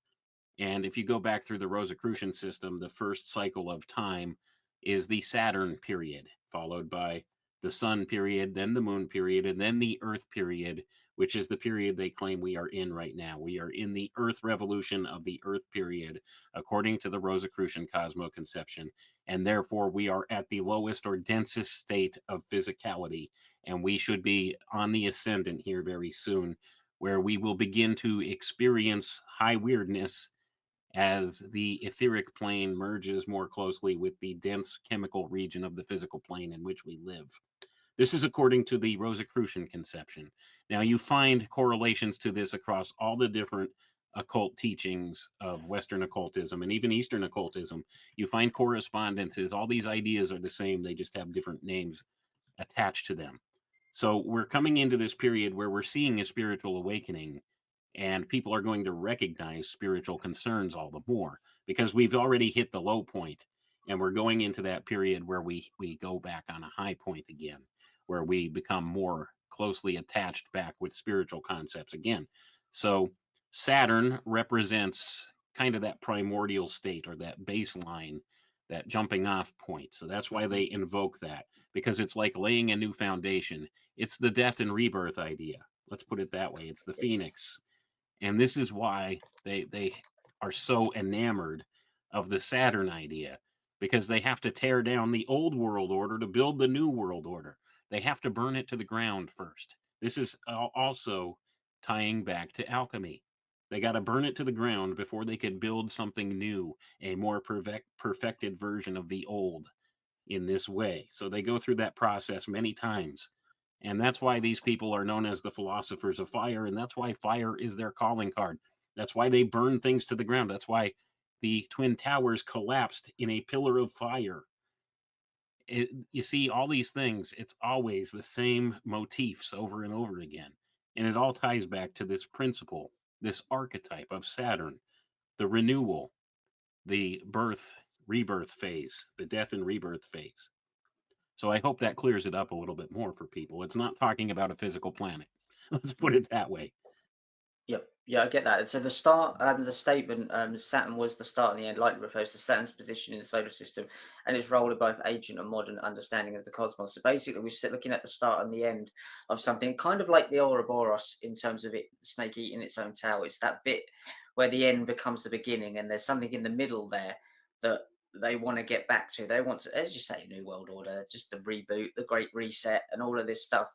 And if you go back through the Rosicrucian system, the first cycle of time is the Saturn period, followed by the Sun period, then the Moon period, and then the Earth period, which is the period they claim we are in right now. We are in the Earth revolution of the Earth period, according to the Rosicrucian cosmoconception. And therefore, we are at the lowest or densest state of physicality. And we should be on the ascendant here very soon, where we will begin to experience high weirdness as the etheric plane merges more closely with the dense chemical region of the physical plane in which we live. This is according to the Rosicrucian conception. Now, you find correlations to this across all the different occult teachings of Western occultism and even Eastern occultism. You find correspondences. All these ideas are the same, they just have different names attached to them. So, we're coming into this period where we're seeing a spiritual awakening, and people are going to recognize spiritual concerns all the more because we've already hit the low point, and we're going into that period where we go back on a high point again, where we become more closely attached back with spiritual concepts again. So Saturn represents kind of that primordial state or that baseline, that jumping off point. So that's why they invoke that, because it's like laying a new foundation. It's the death and rebirth idea. Let's put it that way. It's the phoenix, and this is why they are so enamored of the Saturn idea, because they have to tear down the old world order to build the new world order. They have to burn it to the ground first. This is also tying back to alchemy. They got to burn it to the ground before they could build something new, a more perfected version of the old in this way. So they go through that process many times. And that's why these people are known as the philosophers of fire. And that's why fire is their calling card. That's why they burn things to the ground. That's why the Twin Towers collapsed in a pillar of fire. You see, all these things, it's always the same motifs over and over again. And it all ties back to this principle, this archetype of Saturn, the renewal, the birth, rebirth phase, the death and rebirth phase. So I hope that clears it up a little bit more for people. It's not talking about a physical planet. Let's put it that way. Yep. Yeah, I get that. And so the start, the statement, Saturn was the start and the end, likely refers to Saturn's position in the solar system and its role in both ancient and modern understanding of the cosmos. So basically, we're looking at the start and the end of something, kind of like the Ouroboros in terms of it, the snake eating its own tail. It's that bit where the end becomes the beginning, and there's something in the middle there that they want to get back to. They want to, as you say, New World Order, just the reboot, the Great Reset, and all of this stuff.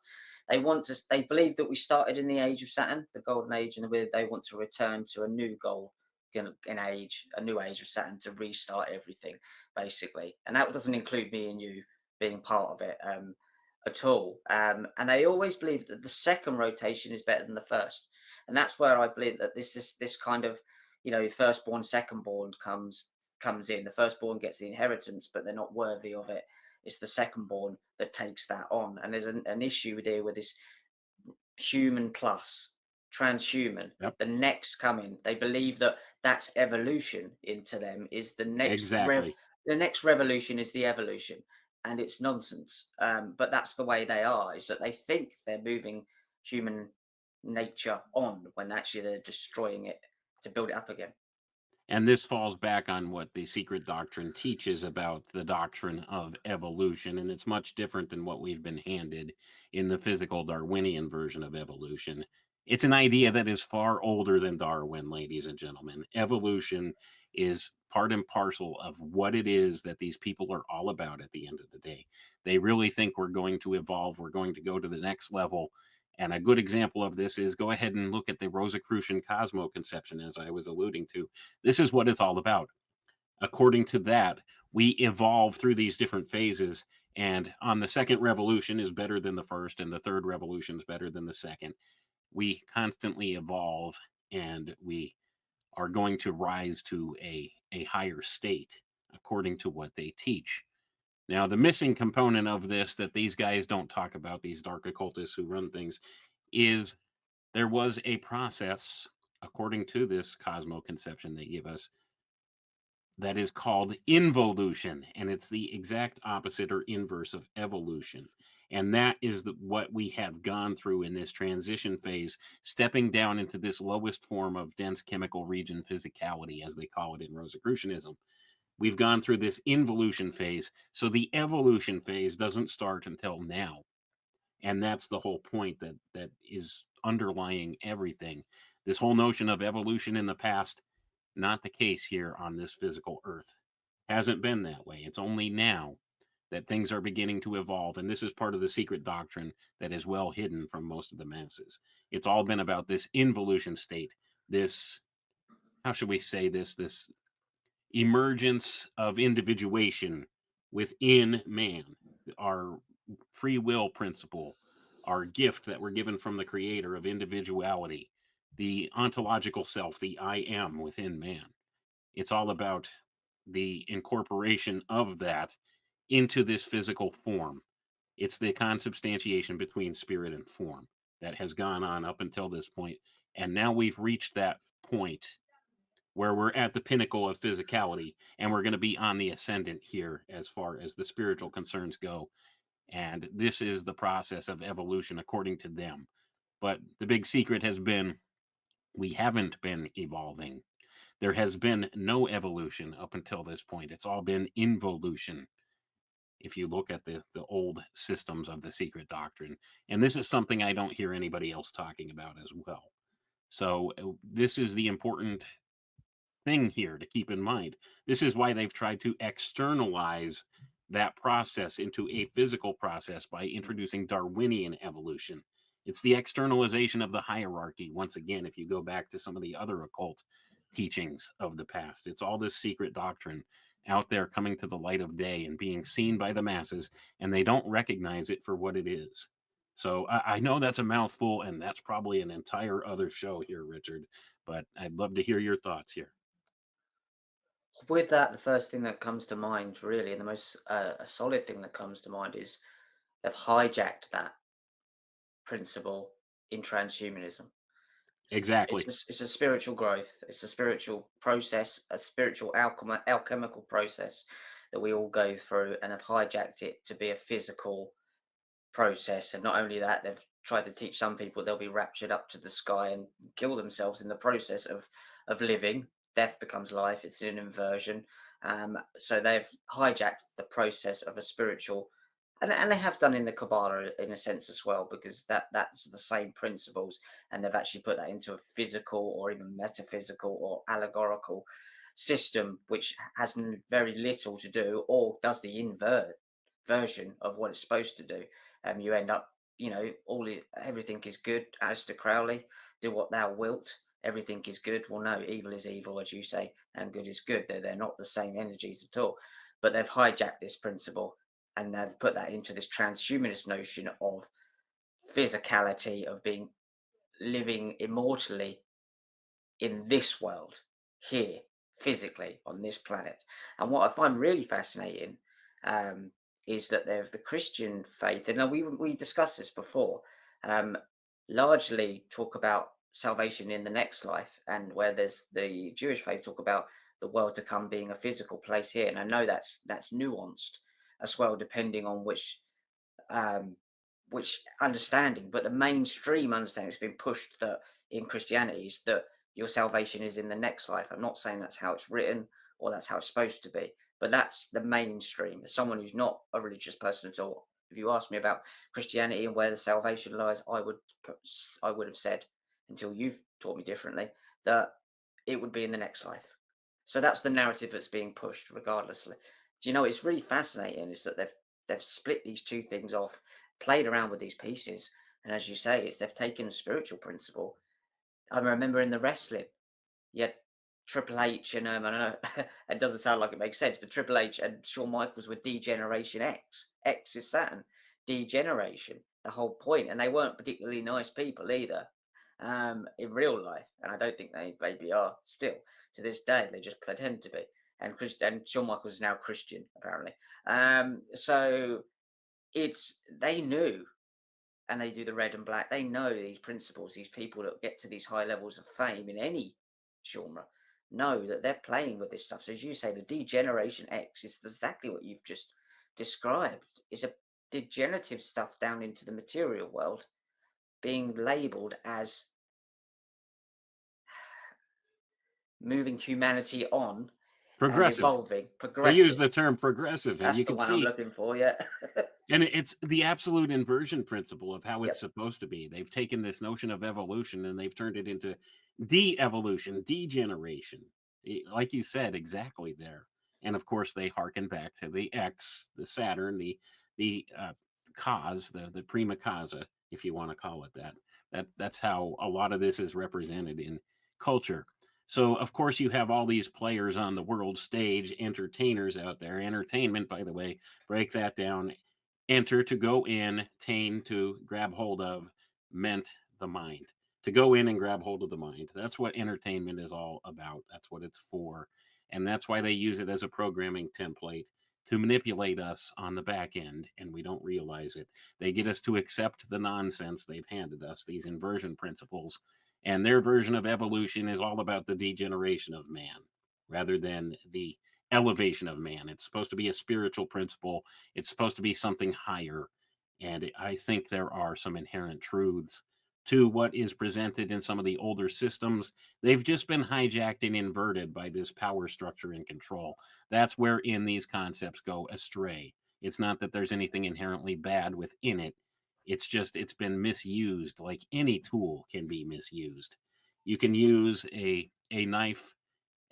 They want to. They believe that we started in the age of Saturn, the golden age, and they want to return to a new goal, in age, a new age of Saturn to restart everything, basically. And that doesn't include me and you being part of it at all. And they always believe that the second rotation is better than the first, and that's where I believe that this kind of, firstborn, secondborn comes in. The firstborn gets the inheritance, but they're not worthy of it. It's the secondborn that takes that on. And there's an issue there with this human plus transhuman, Yep. the next coming. They believe that that's evolution into them is Exactly. the next revolution is the evolution, and it's nonsense. But that's the way they are, is that they think they're moving human nature on when actually they're destroying it to build it up again. And this falls back on what the secret doctrine teaches about the doctrine of evolution. And it's much different than what we've been handed in the physical Darwinian version of evolution. It's an idea that is far older than Darwin, ladies and gentlemen. Evolution is part and parcel of what it is that these people are all about at the end of the day. They really think we're going to evolve, we're going to go to the next level. And a good example of this is go ahead and look at the Rosicrucian cosmoconception, as I was alluding to. This is what it's all about. According to that, we evolve through these different phases. And on the second revolution is better than the first, and the third revolution is better than the second. We constantly evolve, and we are going to rise to a higher state according to what they teach. Now, the missing component of this that these guys don't talk about, these dark occultists who run things, is there was a process, according to this cosmo conception they give us, that is called involution, and it's the exact opposite or inverse of evolution. And that is what we have gone through in this transition phase, stepping down into this lowest form of dense chemical region physicality, as they call it in Rosicrucianism. We've gone through this involution phase, so the evolution phase doesn't start until now. And that's the whole point that is underlying everything. This whole notion of evolution in the past, not the case here on this physical earth. Hasn't been that way. It's only now that things are beginning to evolve. And this is part of the secret doctrine that is well hidden from most of the masses. It's all been about this involution state, this, how should we say this emergence of individuation within man, our free will principle, our gift that we're given from the creator of individuality, the ontological self, the I am within man. It's all about the incorporation of that into this physical form. It's the consubstantiation between spirit and form that has gone on up until this point. And now we've reached that point where we're at the pinnacle of physicality, and we're going to be on the ascendant here as far as the spiritual concerns go. And this is the process of evolution according to them. But the big secret has been we haven't been evolving. There has been no evolution up until this point. It's all been involution. If you look at the old systems of the secret doctrine, and this is something I don't hear anybody else talking about as well. So this is the important thing here to keep in mind. This is why they've tried to externalize that process into a physical process by introducing Darwinian evolution. It's the externalization of the hierarchy. Once again, if you go back to some of the other occult teachings of the past, it's all this secret doctrine out there coming to the light of day and being seen by the masses, and they don't recognize it for what it is. So I know that's a mouthful, and that's probably an entire other show here, Richard, but I'd love to hear your thoughts here. With that, the first thing that comes to mind, really, and the most a solid thing that comes to mind is they've hijacked that principle in transhumanism. Exactly. It's a spiritual growth. It's a spiritual process, a spiritual alchemical process that we all go through, and have hijacked it to be a physical process. And not only that, they've tried to teach some people they'll be raptured up to the sky and kill themselves in the process of living. Death becomes life. It's an inversion. So they've hijacked the process of a spiritual, and they have done in the Kabbalah in a sense as well, because that's the same principles, and they've actually put that into a physical or even metaphysical or allegorical system, which has very little to do or does the invert version of what it's supposed to do. You end up, everything is good. As to Crowley, do what thou wilt. Everything is good. Well, no, evil is evil, as you say, and good is good. They're not the same energies at all. But they've hijacked this principle, and they've put that into this transhumanist notion of physicality, of being living immortally in this world, here, physically on this planet. And what I find really fascinating, um, is that they've the Christian faith, and we discussed this before, um, largely talk about salvation in the next life, and where there's the Jewish faith talk about the world to come being a physical place here. And I know that's nuanced as well, depending on um, which understanding, but the mainstream understanding has been pushed that in Christianity is that your salvation is in the next life. I'm not saying that's how it's written or that's how it's supposed to be, but that's the mainstream. As someone who's not a religious person at all, if you ask me about Christianity and where the salvation lies, I would have said, until you've taught me differently, that it would be in the next life. So that's the narrative that's being pushed, regardlessly. Do you know it's really fascinating is that they've split these two things off, played around with these pieces, and as you say, it's they've taken a spiritual principle. I remember in the wrestling, you had Triple H and I don't know, it doesn't sound like it makes sense, but Triple H and Shawn Michaels were Degeneration X. X is Saturn. Degeneration, the whole point, and they weren't particularly nice people either, in real life, and I don't think they maybe are still to this day. They just pretend to be. And Shawn Michaels is now Christian apparently. So they knew, and they do the red and black. They know these principles. These people that get to these high levels of fame in any genre know that they're playing with this stuff. So as you say, the degeneration X is exactly what you've just described. It's a degenerative stuff down into the material world being labeled as moving humanity on and Progressive. evolving, They use progressive. the term progressive, and That's you the can one I'm see, looking for. Yeah. and it's the absolute inversion principle of how it's Yep. supposed to be. They've taken this notion of evolution and they've turned it into de-evolution, degeneration. Like you said, exactly there. And of course, they harken back to the X, the Saturn, the cause, the prima causa, if you want to call it that. That's how a lot of this is represented in culture. So, of course, you have all these players on the world stage, entertainers out there. Entertainment, by the way, break that down. Enter to go in, tain to grab hold of, meant the mind. To go in and grab hold of the mind. That's what entertainment is all about. That's what it's for. And that's why they use it as a programming template to manipulate us on the back end, and we don't realize it. They get us to accept the nonsense they've handed us, these inversion principles, and their version of evolution is all about the degeneration of man rather than the elevation of man. It's supposed to be a spiritual principle, it's supposed to be something higher. And I think there are some inherent truths to what is presented in some of the older systems. They've just been hijacked and inverted by this power structure and control. That's wherein these concepts go astray. It's not that there's anything inherently bad within it. It's just it's been misused like any tool can be misused. You can use a knife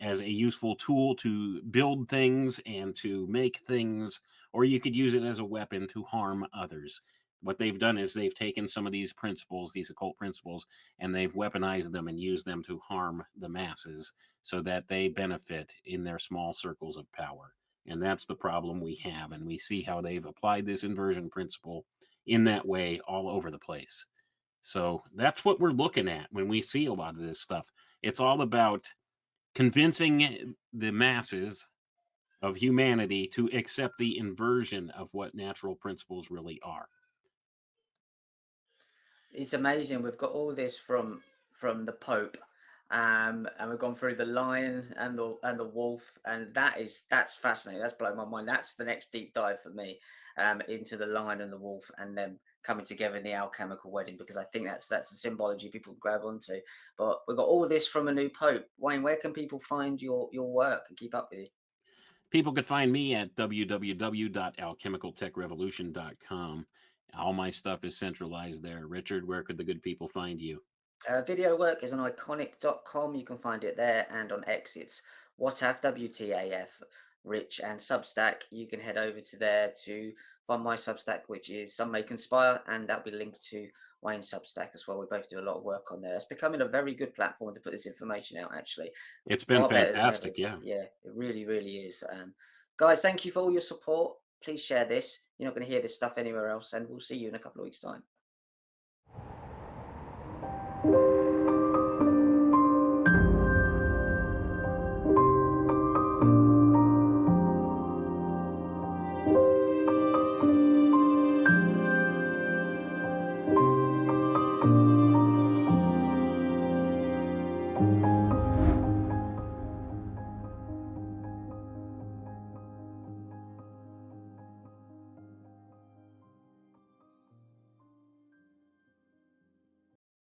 as a useful tool to build things and to make things, or you could use it as a weapon to harm others. What they've done is they've taken some of these principles, these occult principles, and they've weaponized them and used them to harm the masses so that they benefit in their small circles of power. And that's the problem we have. And we see how they've applied this inversion principle in that way all over the place. So that's what we're looking at when we see a lot of this stuff. It's all about convincing the masses of humanity to accept the inversion of what natural principles really are. It's amazing. We've got all this from the Pope, and we've gone through the lion and the wolf, and that's fascinating. That's blown my mind. That's the next deep dive for me, into the lion and the wolf, and then coming together in the alchemical wedding, because I think that's a symbology people grab onto. But we've got all this from a new Pope. Wayne, where can people find your work and keep up with you? People could find me at www.alchemicaltechrevolution.com. All my stuff is centralized there. Richard, where could the good people find you? Video work is on iconic.com. You can find it there, and on X, it's WTAF, WTAF, Rich, and Substack. You can head over to there to find my Substack, which is Some May Conspire, and that'll be linked to Wayne's Substack as well. We both do a lot of work on there. It's becoming a very good platform to put this information out, actually. It's been Far better than fantastic. others. Yeah. Yeah, it really, really is. Guys, thank you for all your support. Please share this. You're not going to hear this stuff anywhere else, and we'll see you in a couple of weeks' time.